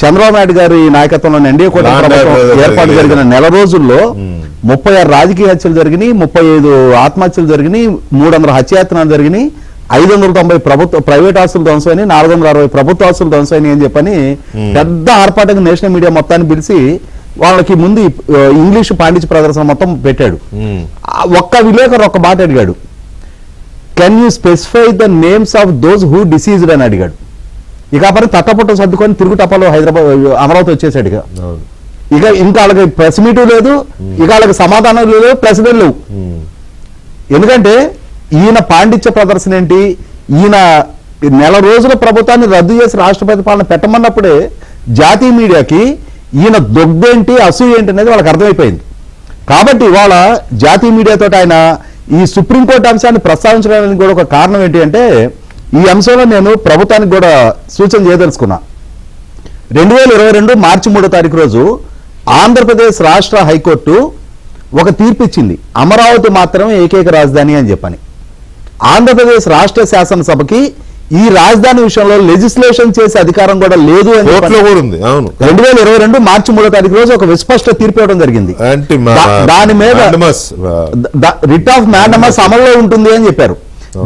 చంద్రబాబు నాయుడు గారి నాయకత్వంలోని ఎన్డీఏ కూటమి ప్రభుత్వం ఏర్పాటు జరిగిన నెల రోజుల్లో 36 రాజకీయ హత్యలు జరిగినాయి, 35 ఆత్మహత్యలు జరిగినాయి, 300 హత్యాయత్నాలు జరిగినాయి, 590 ప్రైవేట్ ఆస్తులు ధ్వంసమైనాయి, 460 ప్రభుత్వ ఆస్తులు ధ్వంసమైనాయి అని చెప్పని పెద్ద ఆర్పాటంగా నేషనల్ మీడియా మొత్తాన్ని పిలిచి వాళ్ళకి ముందు ఇంగ్లీష్ పాండిత్య ప్రదర్శన మొత్తం పెట్టాడు. ఒక్క విలేకరు ఒక్క మాట అడిగాడు, can you specify the names of those who deceased అని అడిగాడు. ఇక అప్పుడు తట్టపట్ట సర్దుకొని తిరుగుటప్పలో హైదరాబాద్ అమరావతి వచ్చేసాడు. ఇక ఇంకా వాళ్ళకి ప్రెస్ మీటు లేదు, ఇక వాళ్ళకి సమాధానం లేదు, ప్రెస్ లేవు. ఎందుకంటే ఈయన పాండిత్య ప్రదర్శన ఏంటి, ఈయన నెల రోజుల ప్రభుత్వాన్ని రద్దు చేసి రాష్ట్రపతి పాలన పెట్టమన్నప్పుడే జాతీయ మీడియాకి ఈయన దొగ్గేంటి అసూయ ఏంటి అనేది వాళ్ళకి అర్థమైపోయింది. కాబట్టి ఇవాళ జాతీయ మీడియాతో ఆయన ఈ సుప్రీంకోర్టు అంశాన్ని ప్రస్తావించడానికి కూడా ఒక కారణం ఏంటి అంటే, ఈ అంశంలో నేను ప్రభుత్వానికి కూడా సూచన చేయదలుచుకున్నా. 2022 మార్చి 3వ తారీఖు రోజు ఆంధ్రప్రదేశ్ రాష్ట్ర హైకోర్టు ఒక తీర్పు ఇచ్చింది, అమరావతి మాత్రమే ఏకైక రాజధాని అని చెప్పని. ఆంధ్రప్రదేశ్ రాష్ట్ర శాసనసభకి ఈ రాజధాని విషయంలో లెజిస్లేషన్ చేసే అధికారం కూడా లేదు అని 2022 మార్చి 3వ తారీఖు రోజు ఒక విస్పష్ట తీర్పు ఇవ్వడం జరిగింది. దాని మీద రిట్ ఆఫ్ మ్యాండమస్ అమల్లో ఉంటుంది అని చెప్పారు.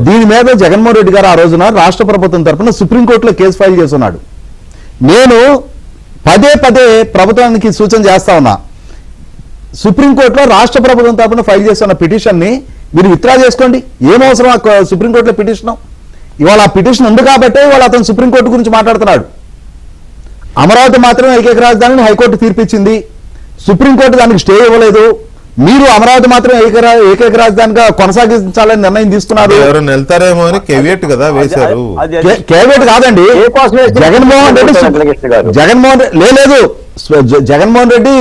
దీని మీద జగన్మోహన్ రెడ్డి గారు ఆ రోజున రాష్ట్ర ప్రభుత్వం తరఫున సుప్రీంకోర్టులో కేసు ఫైల్ చేస్తున్నాడు. నేను పదే ప్రభుత్వానికి సూచన చేస్తా ఉన్నా, సుప్రీంకోర్టులో రాష్ట్ర ప్రభుత్వం తరఫున ఫైల్ చేస్తున్న పిటిషన్ ని మీరు విత్డ్రా చేసుకోండి. ఏం అవసరం సుప్రీంకోర్టులో పిటిషన్? ఇవాళ ఆ పిటిషన్ ఉంది కాబట్టి ఇవాళ అతను సుప్రీంకోర్టు గురించి మాట్లాడుతున్నాడు. అమరావతి మాత్రమే ఏకైక రాజధానిని హైకోర్టు తీర్పిచ్చింది, సుప్రీంకోర్టు దానికి స్టే ఇవ్వలేదు. మీరు అమరావతి మాత్రం ఏకైక రాజధానిగా కొనసాగించాలని నిర్ణయం తీసుకున్నారు. వెళ్తారేమో అని కేవియట్ కదా వేశారు. కేవియట్ కాదండి, జగన్మోహన్ రెడ్డి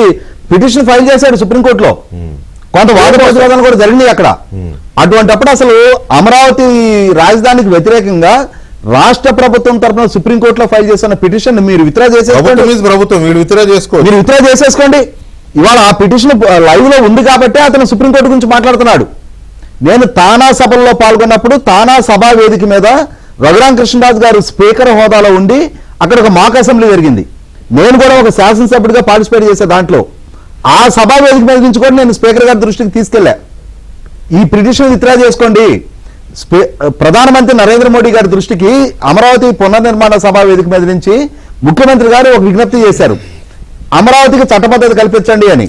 పిటిషన్ ఫైల్ చేశాడు సుప్రీంకోర్టులో. కొంత వాద ప్రతివాదనలు కూడా జరిగినాయి అక్కడ. అటువంటిప్పుడు అసలు అమరావతి రాజధానికి వ్యతిరేకంగా రాష్ట్ర ప్రభుత్వం తరఫున సుప్రీంకోర్టులో ఫైల్ చేసిన పిటిషన్ మీరు విత్డ్రా చేసేసుకోండి. ఇవాళ ఆ పిటిషన్ లైవ్ లో ఉంది కాబట్టి అతను సుప్రీంకోర్టు గురించి మాట్లాడుతున్నాడు. నేను తానా సభల్లో పాల్గొన్నప్పుడు తానా సభా వేదిక మీద రఘురామకృష్ణరాజు గారు స్పీకర్ హోదాలో ఉండి అక్కడ ఒక మాక్ అసెంబ్లీ జరిగింది. నేను కూడా ఒక శాసనసభ్యుడిగా పార్టిసిపేట్ చేసే దాంట్లో ఆ సభా వేదిక మీద నుంచి కూడా నేను స్పీకర్ గారి దృష్టికి తీసుకెళ్లా, ఈ పిటిషన్ విత్డ్రా చేసుకోండి. ప్రధానమంత్రి నరేంద్ర మోడీ గారి దృష్టికి అమరావతి పునర్నిర్మాణ సభా వేదిక మీద నుంచి ముఖ్యమంత్రి గారు ఒక విజ్ఞప్తి చేశారు, అమరావతికి చట్టబద్ధత కల్పించండి అని.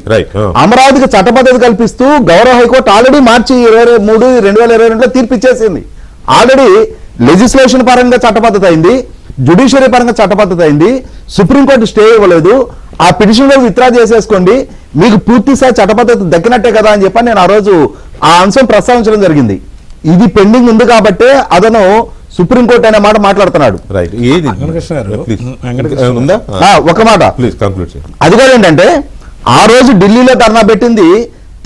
అమరావతికి చట్టబద్ధత కల్పిస్తూ గౌరవ హైకోర్టు ఆల్రెడీ మార్చి 23, 2022లో తీర్పు ఇచ్చేసింది. ఆల్రెడీ లెజిస్లేషన్ పరంగా చట్టబద్ధత అయింది, జ్యుడిషియరీ పరంగా చట్టబద్ధత అయింది, సుప్రీంకోర్టు స్టే ఇవ్వలేదు. ఆ పిటిషన్ విత్డ్రా చేసేసుకోండి, మీకు పూర్తి స్థాయి చట్టబద్ధత దక్కినట్టే కదా అని చెప్పని నేను ఆ రోజు ఆ అంశం ప్రస్తావించడం జరిగింది. ఇది పెండింగ్ ఉంది కాబట్టి అతను సుప్రీంకోర్టు అనే మాట మాట్లాడుతున్నాడు. ఒక మాట అది కూడా ఏంటంటే, ఆ రోజు ఢిల్లీలో ధర్నా పెట్టింది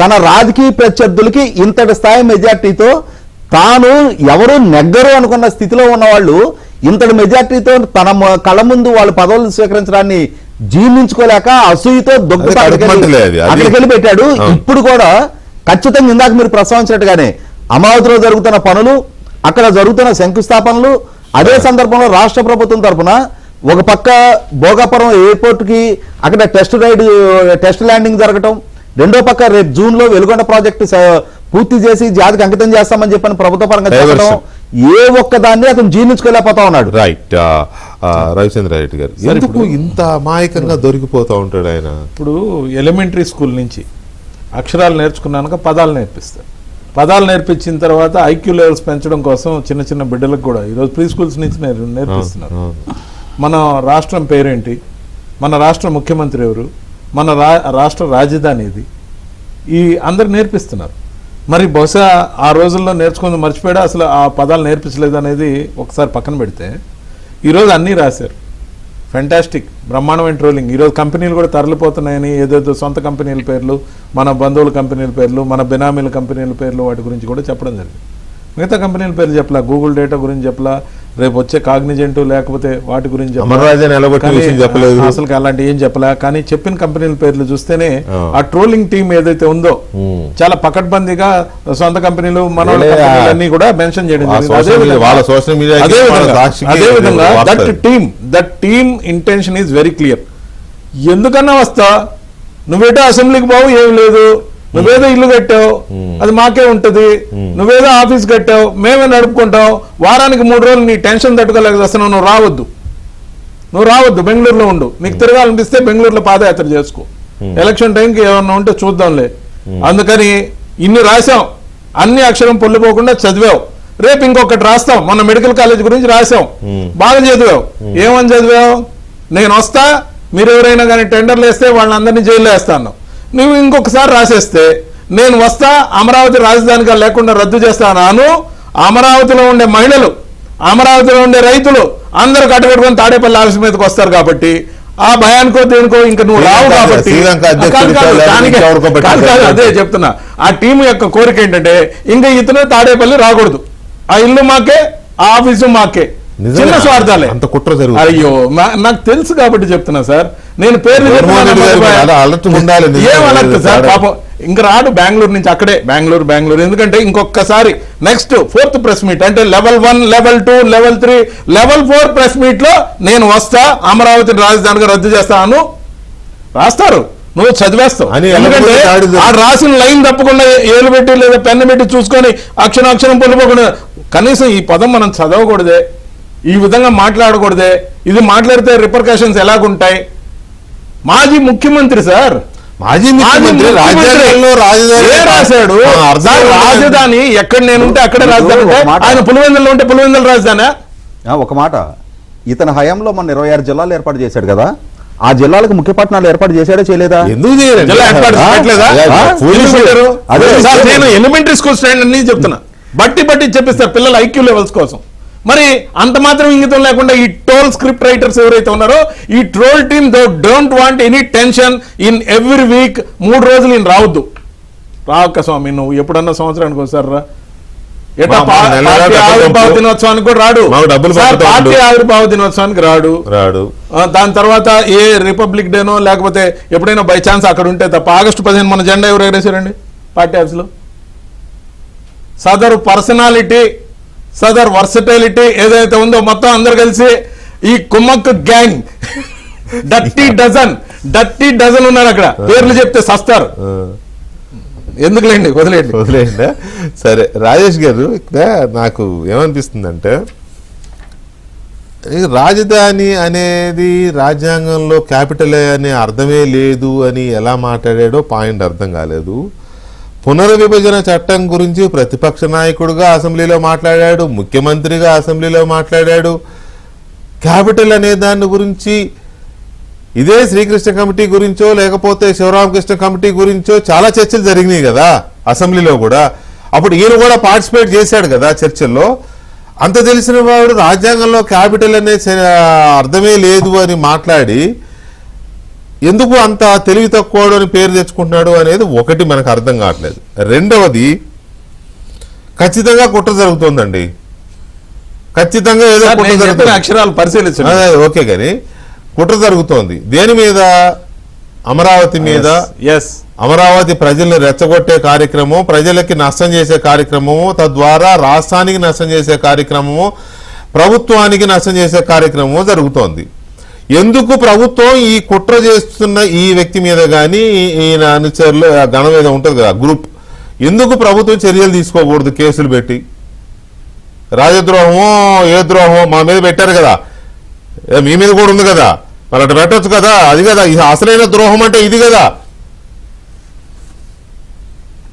తన రాజకీయ ప్రత్యర్థులకి ఇంతటి స్థాయి మెజార్టీతో తాను ఎవరు నెగ్గరు అనుకున్న స్థితిలో ఉన్న వాళ్ళు ఇంతటి మెజార్టీతో తన కళ్ళ ముందు వాళ్ళు పదవులు స్వీకరించడాన్ని జీర్ణించుకోలేక అసూయతో అక్కడికి పెట్టాడు. ఇప్పుడు కూడా ఖచ్చితంగా ఇందాక మీరు ప్రస్తావించినట్టుగానే అమరావతిలో జరుగుతున్న పనులు, అక్కడ జరుగుతున్న శంకుస్థాపనలు, అదే సందర్భంలో రాష్ట్ర ప్రభుత్వం తరఫున ఒక పక్క భోగాపురం ఎయిర్పోర్ట్ కి అక్కడ టెస్ట్ ల్యాండింగ్ జరగటం, రెండో పక్క రేపు జూన్ లో వెలుగొండ ప్రాజెక్టు పూర్తి చేసి జాతికి అంకితం చేస్తామని చెప్పని ప్రభుత్వ పరంగా చెప్పడం, ఏ ఒక్కదాన్ని అతను జీర్ణించుకోలేకపోతా ఉన్నాడు. రైట్. రవిచంద్ర రెడ్డి గారు ఎందుకు ఇంత అమాయకంగా దొరికిపోతా ఉంటాడు ఆయన? ఇప్పుడు ఎలిమెంటరీ స్కూల్ నుంచి అక్షరాలు నేర్చుకున్నాక పదాలు నేర్పిస్తారు. పదాలు నేర్పించిన తర్వాత ఐక్యూ లెవెల్స్ పెంచడం కోసం చిన్న చిన్న బిడ్డలకు కూడా ఈరోజు ప్రీ స్కూల్స్ నుంచి నేర్పిస్తున్నారు. మన రాష్ట్రం పేరేంటి, మన రాష్ట్ర ముఖ్యమంత్రి ఎవరు, మన రాష్ట్ర రాజధాని ఇది, ఈ అందరు నేర్పిస్తున్నారు. మరి బహుశా ఆ రోజుల్లో నేర్చుకుని మర్చిపోయాడు, అసలు ఆ పదాలు నేర్పించలేదు అనేది ఒకసారి పక్కన పెడితే ఈరోజు అన్నీ రాశారు. ఫెంటాస్టిక్, బ్రహ్మాండమైన ట్రోలింగ్. ఈరోజు కంపెనీలు కూడా తరలిపోతున్నాయని ఏదేదో సొంత కంపెనీల పేర్లు, మన బంధువుల కంపెనీల పేర్లు, మన బెనామీల కంపెనీల పేర్లు వాటి గురించి కూడా చెప్పడం జరిగింది. మిగతా కంపెనీల పేర్లు చెప్పలా, గూగుల్ డేటా గురించి చెప్పలా, రేపు వచ్చే కాగ్నిజెంట్ లేకపోతే వాటి గురించి అసలు అలాంటి ఏం చెప్పలా. కానీ చెప్పిన కంపెనీల పేర్లు చూస్తేనే ఆ ట్రోలింగ్ టీం ఏదైతే ఉందో చాలా పకడ్బందీగా సొంత కంపెనీలు మన అన్ని కూడా మెన్షన్ చేయడం జరిగింది. అదేవిధంగా that team intention is very clear. ఎందుకన్నా వస్తా, నువ్వేటో అసెంబ్లీకి పోవు, ఏం లేదు, నువ్వేదో ఇల్లు కట్టావు అది మాకే ఉంటది, నువ్వేదో ఆఫీస్ కట్టావు మేమే నడుపుకుంటాం, వారానికి 3 రోజులు నీ టెన్షన్ తట్టుకోలేక అసలు నువ్వు రావద్దు, బెంగళూరులో ఉండు, నీకు తిరగాలనిపిస్తే బెంగళూరులో పాదయాత్ర చేసుకో, ఎలక్షన్ టైంకి ఏమన్నా ఉంటే చూద్దాంలే. అందుకని ఇన్ని రాసాం, అన్ని అక్షరం పొల్లిపోకుండా చదివావు, రేపు ఇంకొకటి రాస్తాం. మొన్న మెడికల్ కాలేజ్ గురించి రాసాం, బాగా చదివావు. ఏమని చదివావు? నేను వస్తా, మీరు ఎవరైనా కానీ టెండర్లు వేస్తే వాళ్ళందరినీ జైల్లో వేస్తాను. నువ్వు ఇంకొకసారి రాసేస్తే నేను వస్తా, అమరావతి రాజధానిగా లేకుండా రద్దు చేస్తాను. అమరావతిలో ఉండే మహిళలు, అమరావతిలో ఉండే రైతులు అందరూ కట్టబెట్టుకొని తాడేపల్లి ఆఫీస్ మీదకి వస్తారు కాబట్టి ఆ భయానికో దేనికో ఇంకా నువ్వు రావు కాబట్టి అదే చెప్తున్నా. ఆ టీం యొక్క కోరిక ఏంటంటే ఇంకా ఇతను తాడేపల్లి రాకూడదు, ఆ ఇల్లు మాకే, ఆ ఆఫీసు మాకే. చిన్న స్వార్థాలే, అంత కుట్ర జరుగుతుంది. అయ్యో నాకు తెలుసు కాబట్టి చెప్తున్నా సార్. నేను పేరు ఏం అలర్ట్ సార్ పాపం ఇంకా రాడు బెంగళూరు నుంచి, అక్కడే బెంగళూరు. ఎందుకంటే ఇంకొకసారి నెక్స్ట్ 4th ప్రెస్ మీట్ అంటే level 1, level 2, level 3, level 4 press meet లో నేను వస్తా, అమరావతిని రాజధానిగా రద్దు చేస్తాను రాస్తారు, నువ్వు చదివేస్తావు. ఎందుకంటే ఆ రాసిన లైన్ తప్పకుండా ఏలు పెట్టి లేదా పెన్ను పెట్టి చూసుకొని అక్షరం పొల్లిపోకుండా, కనీసం ఈ పదం మనం చదవకూడదే, ఈ విధంగా మాట్లాడకూడదే, ఇది మాట్లాడితే రిపర్కషన్స్ ఎలాగుంటాయి. మాజీ ముఖ్యమంత్రి సార్, రాశాడు రాజధాని ఎక్కడ నేనుంటే అక్కడే రాజధాని, ఆయన పులివెందుల్లో ఉంటే పులివెందుల రాజధాని. ఒక మాట, ఇతని హయాంలో మన 26 జిల్లాలు ఏర్పాటు చేశాడు కదా, ఆ జిల్లాలకు ముఖ్య పట్టణాలు ఏర్పాటు చేశాడా చేయలేదా? ఎందుకు జిల్లా ఏర్పాటు చేయట్లేదా? నేను ఎలిమెంటరీ స్కూల్ స్టాండర్డ్ అని చెప్తున్నా, బట్టి చెప్పిస్తారు పిల్లల ఐక్యూ లెవెల్స్ కోసం. మరి అంత మాత్రం ఇంగితం లేకుండా ఈ టోల్ స్క్రిప్ట్ రైటర్స్ ఎవరైతే ఉన్నారో ఈ troll team don't want any tension in every week. 3 రోజులు నేను రావద్దు. రావక్క స్వామి, నువ్వు ఎప్పుడన్నా సంవత్సరానికి ఒకసారి రా. ఆవిర్భావ దినోత్సవానికి కూడా రాడు, పార్టీ ఆవిర్భావ దినోత్సవానికి రాడు. దాని తర్వాత ఏ రిపబ్లిక్ డేనో లేకపోతే ఎప్పుడైనా బై ఛాన్స్ అక్కడ ఉంటే తప్ప. ఆగస్టు 15 మన జెండా ఎవరు ఎగరేశారండి పార్టీ ఆఫీస్ లో? సదరు పర్సనాలిటీ, సదర్ వర్సటైలిటీ ఏదైతే ఉందో మొత్తం అందరు కలిసి ఈ కుమ్మక్కు గ్యాంగ్ డర్టీ డజన్ ఉన్నారు అక్కడ, పేర్లు చెప్తే సస్తారు. ఎందుకులేండి, వదిలేండి. సరే రాజేష్ గారు, ఇక్కడ నాకు ఏమనిపిస్తుందంటే రాజధాని అనేది రాజ్యాంగంలో క్యాపిటల్ అనే అర్థమే లేదు అని ఎలా మాట్లాడాడో పాయింట్ అర్థం కాలేదు. పునర్విభజన చట్టం గురించి ప్రతిపక్ష నాయకుడుగా అసెంబ్లీలో మాట్లాడాడు, ముఖ్యమంత్రిగా అసెంబ్లీలో మాట్లాడాడు. క్యాపిటల్ అనే దాని గురించి ఇదే శ్రీకృష్ణ కమిటీ గురించో లేకపోతే శివరామకృష్ణ కమిటీ గురించో చాలా చర్చలు జరిగినాయి కదా అసెంబ్లీలో కూడా. అప్పుడు ఈయన కూడా పార్టిసిపేట్ చేశాడు కదా చర్చల్లో. అంత తెలిసిన వాడు రాజ్యాంగంలో క్యాపిటల్ అనే అర్థమే లేదు అని మాట్లాడి ఎందుకు అంత తెలివి తక్కువ అని పేరు తెచ్చుకుంటున్నాడు అనేది ఒకటి మనకు అర్థం కావట్లేదు. రెండవది, ఖచ్చితంగా కుట్ర జరుగుతుందండి, ఖచ్చితంగా ఏదో కుట్ర జరుగుతుంది. అక్షరాలు పరిశీలించండి, ఓకే, కానీ కుట్ర జరుగుతోంది దేని మీద? అమరావతి మీద. అమరావతి ప్రజల్ని రెచ్చగొట్టే కార్యక్రమం, ప్రజలకి నష్టం చేసే కార్యక్రమము, తద్వారా రాష్ట్రానికి నష్టం చేసే కార్యక్రమము, ప్రభుత్వానికి నష్టం చేసే కార్యక్రమము జరుగుతోంది. ఎందుకు ప్రభుత్వం ఈ కుట్ర చేస్తున్న ఈ వ్యక్తి మీద కానీ ఈయన అనుచరులు గణ మీద ఉంటుంది కదా గ్రూప్, ఎందుకు ప్రభుత్వం చర్యలు తీసుకోకూడదు? కేసులు పెట్టి రాజద్రోహమో ఏ ద్రోహమో మా మీద పెట్టారు కదా, మీ మీద కూడా ఉంది కదా, మరి అటు పెట్టచ్చు కదా. అది కదా అసలైన ద్రోహం అంటే ఇది కదా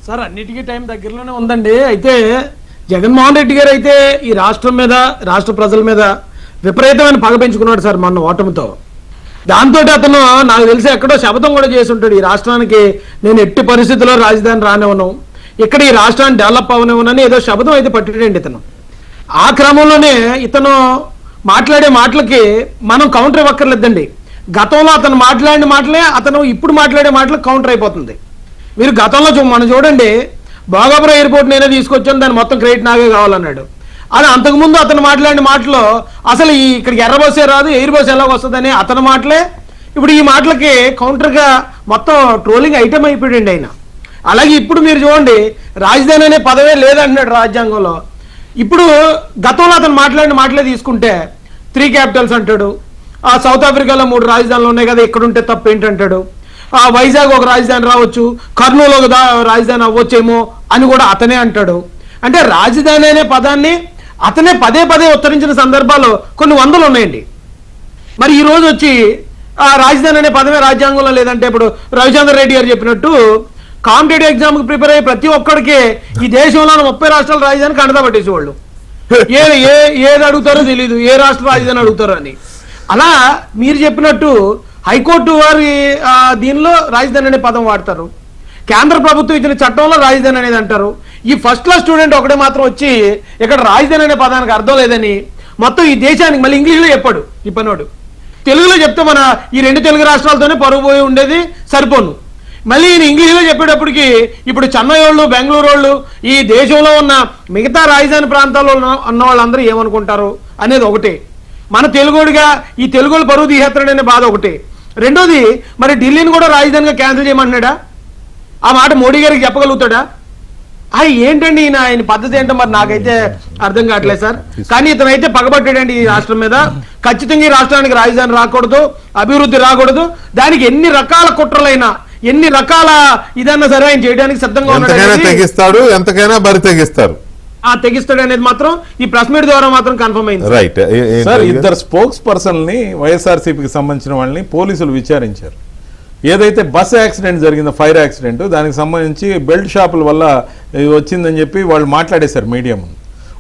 సార్. అన్నిటికీ టైం దగ్గరలోనే ఉందండి. అయితే జగన్మోహన్ రెడ్డి గారు అయితే ఈ రాష్ట్రం మీద, రాష్ట్ర ప్రజల మీద విపరీతమైన పగ పెంచుకున్నాడు సార్ మొన్న ఓటమితో. దాంతో అతను నాకు తెలిసి ఎక్కడో శపథం కూడా చేసి ఉంటాడు, ఈ రాష్ట్రానికి నేను ఎట్టి పరిస్థితుల్లో రాజధాని రానివ్వను, ఇక్కడ ఈ రాష్ట్రాన్ని డెవలప్ అవనివ్వనని ఏదో శపథం అయితే పట్టిండండి ఇతను. ఆ క్రమంలోనే ఇతను మాట్లాడే మాటలకి మనం కౌంటర్ ఇవ్వక్కర్లేదండి. గతంలో అతను మాట్లాడిన మాటలే అతను ఇప్పుడు మాట్లాడే మాటలకు కౌంటర్ అయిపోతుంది. మీరు గతంలో మనం చూడండి, భోగాపురం ఎయిర్పోర్ట్ నేనే తీసుకొచ్చాను, దాని మొత్తం క్రెడిట్ నాకే కావాలన్నాడు. అది అంతకుముందు అతను మాట్లాడిన మాటలో అసలు ఇక్కడికి ఎర్ర బస్సే రాదు, ఎయిర్ బస్ ఎలా వస్తుందని అతని మాటలే ఇప్పుడు ఈ మాటలకి కౌంటర్గా మొత్తం ట్రోలింగ్ ఐటమ్ అయిపోయాడండి ఆయన. అలాగే ఇప్పుడు మీరు చూడండి, రాజధాని అనే పదవే లేదంటున్నాడు రాజ్యాంగంలో. ఇప్పుడు గతంలో అతను మాట్లాడిన మాటలే తీసుకుంటే 3 క్యాపిటల్స్ అంటాడు, సౌత్ ఆఫ్రికాలో 3 రాజధానులు ఉన్నాయి కదా, ఇక్కడ ఉంటే తప్పు ఏంటంటాడు. వైజాగ్ ఒక రాజధాని రావచ్చు, కర్నూలు ఒక రాజధాని అవ్వచ్చేమో అని కూడా అతనే అంటాడు. అంటే రాజధాని అనే పదాన్ని అతనే పదే పదే ఉత్తరించిన సందర్భాలు కొన్ని వందలు ఉన్నాయండి. మరి ఈ రోజు వచ్చి ఆ రాజధాని అనే పదమే రాజ్యాంగంలో లేదంటే ఇప్పుడు రవిచంద్ర రెడ్డి గారు చెప్పినట్టు కాంపిటేటివ్ ఎగ్జామ్ కి ప్రిపేర్ అయ్యే ప్రతి ఒక్కడికి ఈ దేశంలో 30 రాష్ట్రాల రాజధాని కండదా పట్టేసేవాళ్ళు. ఏది అడుగుతారో తెలియదు, ఏ రాష్ట్ర రాజధాని అడుగుతారో అని. అలా మీరు చెప్పినట్టు హైకోర్టు వారి దీనిలో రాజధాని అనే పదం వాడతారు, కేంద్ర ప్రభుత్వం ఇచ్చిన చట్టంలో రాజధాని అనేది అంటారు. ఈ ఫస్ట్ క్లాస్ స్టూడెంట్ ఒకటే మాత్రం వచ్చి ఇక్కడ రాజధాని అనే పదానికి అర్థం లేదని మొత్తం ఈ దేశానికి మళ్ళీ ఇంగ్లీష్లో చెప్పాడు ఈ పనోడు. తెలుగులో చెప్తే మన ఈ 2 తెలుగు రాష్ట్రాలతోనే పరుగు పోయి ఉండేది సరిపోను. మళ్ళీ ఈయన ఇంగ్లీష్లో చెప్పేటప్పటికి ఇప్పుడు చెన్నై వాళ్ళు, బెంగళూరు వాళ్ళు, ఈ దేశంలో ఉన్న మిగతా రాజధాని ప్రాంతాల్లో ఉన్న వాళ్ళందరూ ఏమనుకుంటారు అనేది ఒకటే. మన తెలుగుడిగా ఈ తెలుగులు పరువు తీసేస్తాడనే బాధ ఒకటే. రెండోది, మరి ఢిల్లీని కూడా రాజధానిగా క్యాన్సిల్ చేయమన్నాడా? ఆ మాట మోడీ గారికి చెప్పగలుగుతాడా? ఏంటండి ఆయన పద్ధతి ఏంటో మరి నాకైతే అర్థం కావట్లేదు సార్. కానీ ఇతనైతే పగబట్టాడండి ఈ రాష్ట్రం మీద. ఖచ్చితంగా ఈ రాష్ట్రానికి రాజధాని రాకూడదు, అభివృద్ధి రాకూడదు. దానికి ఎన్ని రకాల కుట్రలైనా, ఎన్ని రకాల ఇదన్నా సరే ఆయన చేయడానికి సిద్ధంగా ఉన్నాడు. తెగిస్తాడు, ఎంతకైనా బరి తెగిస్తారు. తెగిస్తాడు అనేది మాత్రం ఈ ప్రెస్ మీట్ ద్వారా మాత్రం కన్ఫర్మ్ అయింది. రైట్ సార్, ఇద్దరు స్పోక్స్ పర్సన్ ని వైఎస్ఆర్సీపీకి సంబంధించిన వాళ్ళని పోలీసులు విచారించారు. ఏదైతే బస్ యాక్సిడెంట్ జరిగిందో, ఫైర్ యాక్సిడెంట్, దానికి సంబంధించి బెల్ట్ షాపుల వల్ల వచ్చిందని చెప్పి వాళ్ళు మాట్లాడేశారు మీడియా ముందు.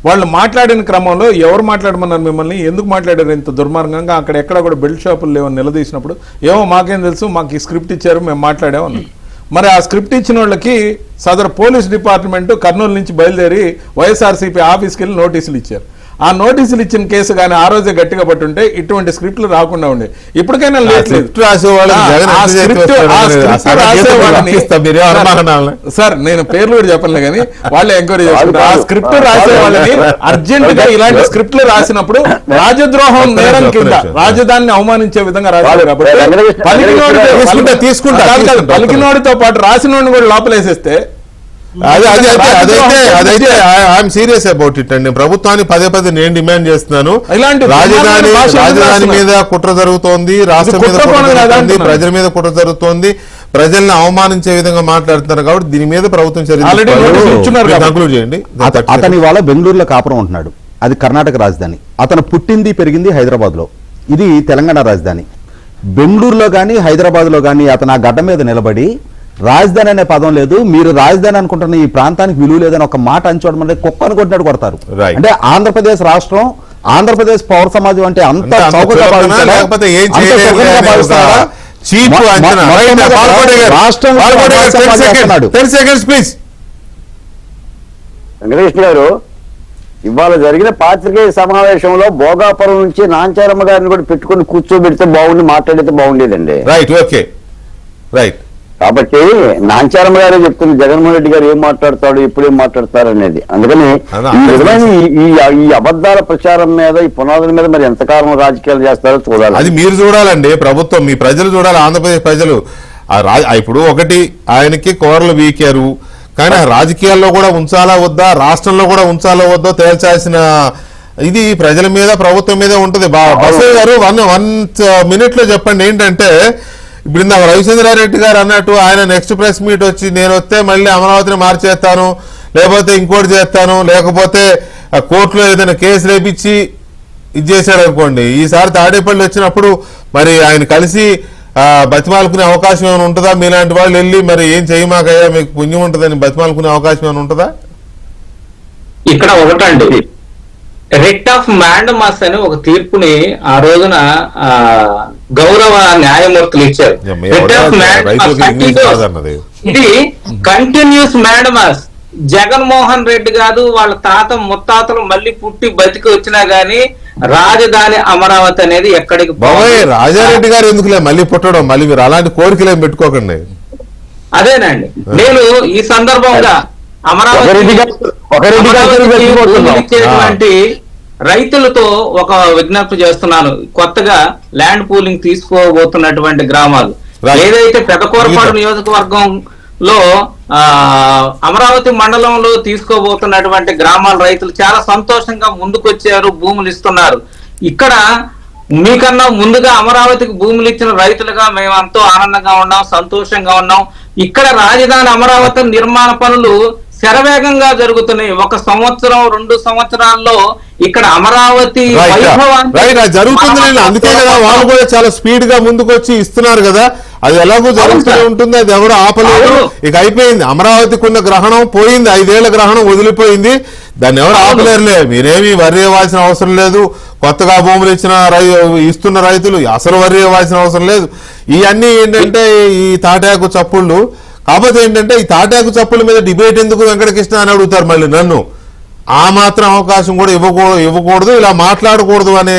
వాళ్ళు మాట్లాడిన క్రమంలో ఎవరు మాట్లాడమన్నారు మిమ్మల్ని, ఎందుకు మాట్లాడారు ఇంత దుర్మార్గంగా, అక్కడ ఎక్కడ కూడా బెల్ట్ షాపులు లేవని నిలదీసినప్పుడు ఏమో మాకేం తెలుసు, మాకు ఈ స్క్రిప్ట్ ఇచ్చారు, మేము మాట్లాడామన్నారు. మరి ఆ స్క్రిప్ట్ ఇచ్చిన వాళ్ళకి సదరు పోలీస్ డిపార్ట్మెంట్ కర్నూలు నుంచి బయలుదేరి వైఎస్ఆర్సీపీ ఆఫీస్కి వెళ్ళి నోటీసులు ఇచ్చారు. ఆ నోటీసులు ఇచ్చిన కేసు కానీ ఆ రోజే గట్టిగా పట్టుంటే ఇటువంటి స్క్రిప్ట్లు రాకుండా ఉండే. ఇప్పటికైనా సార్, నేను పేర్లు కూడా చెప్పలే కానీ వాళ్ళు ఎంక్వైరీ చేసుకుంటారు. ఆ స్క్రిప్ట్ రాసే వాళ్ళని అర్జెంట్ గా ఇలాంటి స్క్రిప్ట్లు రాసినప్పుడు రాజద్రోహం నేరం కింద రాజధానిని అవమానించే విధంగా రాశారు కాబట్టి పలికినోడితో పాటు రాసినోడిని కూడా లోపలేసేస్తే అదైతే ఐఎమ్ సీరియస్ అబౌట్ ఇట్ అండి. ప్రభుత్వాన్ని పదే పదే నేను డిమాండ్ చేస్తున్నాను. రాజధాని మీద కుట్ర జరుగుతోంది, రాష్ట్రం మీద కుట్ర జరుగుతోంది, ప్రజల మీద కుట్ర జరుగుతోంది, ప్రజల్ని అవమానించే విధంగా మాట్లాడుతున్నారు. కాబట్టి దీని మీద ప్రభుత్వం కంక్లూడ్ చేయండి. అతని ఇవాళ బెంగళూరులో కాపురం ఉంటున్నాడు, అది కర్ణాటక రాజధాని. అతను పుట్టింది పెరిగింది హైదరాబాద్ లో, ఇది తెలంగాణ రాజధాని. బెంగళూరులో కానీ హైదరాబాద్ లో కానీ అతను ఆ గడ్డ మీద నిలబడి రాజధాని అనే పదం లేదు, మీరు రాజధాని అనుకుంటున్న ఈ ప్రాంతానికి విలువ లేదని ఒక మాట అంచోడం అంటే కుక్క అనుకుంటున్నాడు కొడతారు. అంటే ఆంధ్రప్రదేశ్ రాష్ట్రం, ఆంధ్రప్రదేశ్ పౌర సమాజం అంటే అంత చౌకగా వెంకటేష్ గారు, ఇవాళ జరిగిన పాత్రికేయ సమావేశంలో భోగాపురం నుంచి నాంచారమ్మ గారిని కూడా పెట్టుకుని కూర్చోబెడితే బాగుండి, మాట్లాడితే బాగుండేదండి. Right, okay, right. కాబట్టి నాంచారమ్మ గారే చెప్తుంది జగన్మోహన్ రెడ్డి గారు ఏం మాట్లాడతాడు, ఎప్పుడేం మాట్లాడతారు అనేది. అందుకని ఈ విధమైన ఈ అబద్ధాల ప్రచారం మీద, ఈ పునాదుల మీద మరి ఎంతకాలం రాజకీయాలు చేస్తారో చూడాలి. అది మీరు చూడాలండి, ప్రభుత్వం, మీ ప్రజలు చూడాలి. ఆంధ్రప్రదేశ్ ప్రజలు ఇప్పుడు ఒకటి ఆయనకి కోరలు వీకారు, కానీ రాజకీయాల్లో కూడా ఉంచాలా వద్దా, రాష్ట్రంలో కూడా ఉంచాలా వద్దో తేల్చాల్సిన ఇది ప్రజల మీద, ప్రభుత్వం మీద ఉంటుంది. బసయ్య గారు 1 minute లో చెప్పండి ఏంటంటే, ఇప్పుడు ఇందాక రవిచంద్రారెడ్డి గారు అన్నట్టు ఆయన నెక్స్ట్ ప్రెస్ మీట్ వచ్చి నేను వస్తే మళ్ళీ అమరావతిని మార్చేస్తాను, లేకపోతే ఇంకోటి చేస్తాను, లేకపోతే కోర్టులో ఏదైనా కేసు రేపించి ఇది చేశాడు అనుకోండి, ఈసారి తాడేపల్లి వచ్చినప్పుడు మరి ఆయన కలిసి బతిమాలుకునే అవకాశం ఏమైనా ఉంటుందా? మీలాంటి వాళ్ళు వెళ్ళి మరి ఏం చేయమాకయ్యా మీకు పుణ్యం ఉంటుందని బతిమాలుకునే అవకాశం ఏమైనా ఉంటుందా? ఇక్కడ ఒకటండి, రిట్ ఆఫ్ మ్యాండమస్ అని ఒక తీర్పుని ఆ రోజున గౌరవ న్యాయమూర్తులు ఇచ్చారు. రిట్ ఆఫ్ మ్యాండమస్ ఇది కంటిన్యూస్ మ్యాండమస్. జగన్మోహన్ రెడ్డి కాదు, వాళ్ళ తాత ముత్తాతలు మళ్ళీ పుట్టి బతికి వచ్చినా గానీ రాజధాని అమరావతి అనేది ఎక్కడికి రాజారెడ్డి గారు ఎందుకులే మళ్ళీ పుట్టడం, మళ్ళీ మీరు అలాంటి కోరికలు ఏం పెట్టుకోకండి. అదేనండి, నేను ఈ సందర్భంగా ఇచ్చేటువంటి రైతులతో ఒక విజ్ఞప్తి చేస్తున్నాను. కొత్తగా ల్యాండ్ పూలింగ్ తీసుకోబోతున్నటువంటి గ్రామాలు ఏదైతే పెదకూరపాడు నియోజకవర్గంలో అమరావతి మండలంలో తీసుకోబోతున్నటువంటి గ్రామాల రైతులు చాలా సంతోషంగా ముందుకొచ్చారు, భూములు ఇస్తున్నారు. ఇక్కడ మీకన్నా ముందుగా అమరావతికి భూములు ఇచ్చిన రైతులుగా మేము ఎంతో ఆనందంగా ఉన్నాం, సంతోషంగా ఉన్నాం. ఇక్కడ రాజధాని అమరావతి నిర్మాణ పనులు శరవేగంగా జరుగుతున్నాయి. 1 సంవత్సరం 2 సంవత్సరాల్లో ఇక్కడ అమరావతి వైభవాన్ని జరుగుతుంది. అందుకే కదా వాళ్ళు కూడా చాలా స్పీడ్ గా ముందుకు వచ్చి ఇస్తున్నారు కదా. అది ఎలాగో జరుగుతూనే ఉంటుంది, అది ఎవరు ఆపలేదు. ఇక అయిపోయింది, అమరావతికి ఉన్న గ్రహణం పోయింది, 5 ఏళ్ల గ్రహణం వదిలిపోయింది, దాన్ని ఎవరు ఆపలేరులే. మీరేమి వర్రీ ఇవ్వాల్సిన అవసరం లేదు. కొత్తగా భూములు ఇస్తున్న రైతులు అసలు వర్రీ ఇవ్వాల్సిన అవసరం లేదు. ఇవన్నీ ఏంటంటే ఈ తాటాకు చప్పుళ్ళు. కాకపోతే ఏంటంటే ఈ తాటాకు చప్పుల మీద డిబేట్ ఎందుకు వెంకటకృష్ణ అని అడుగుతారు మళ్ళీ నన్ను. ఆ మాత్రం అవకాశం కూడా ఇవ్వకూడదు, ఇలా మాట్లాడకూడదు అనే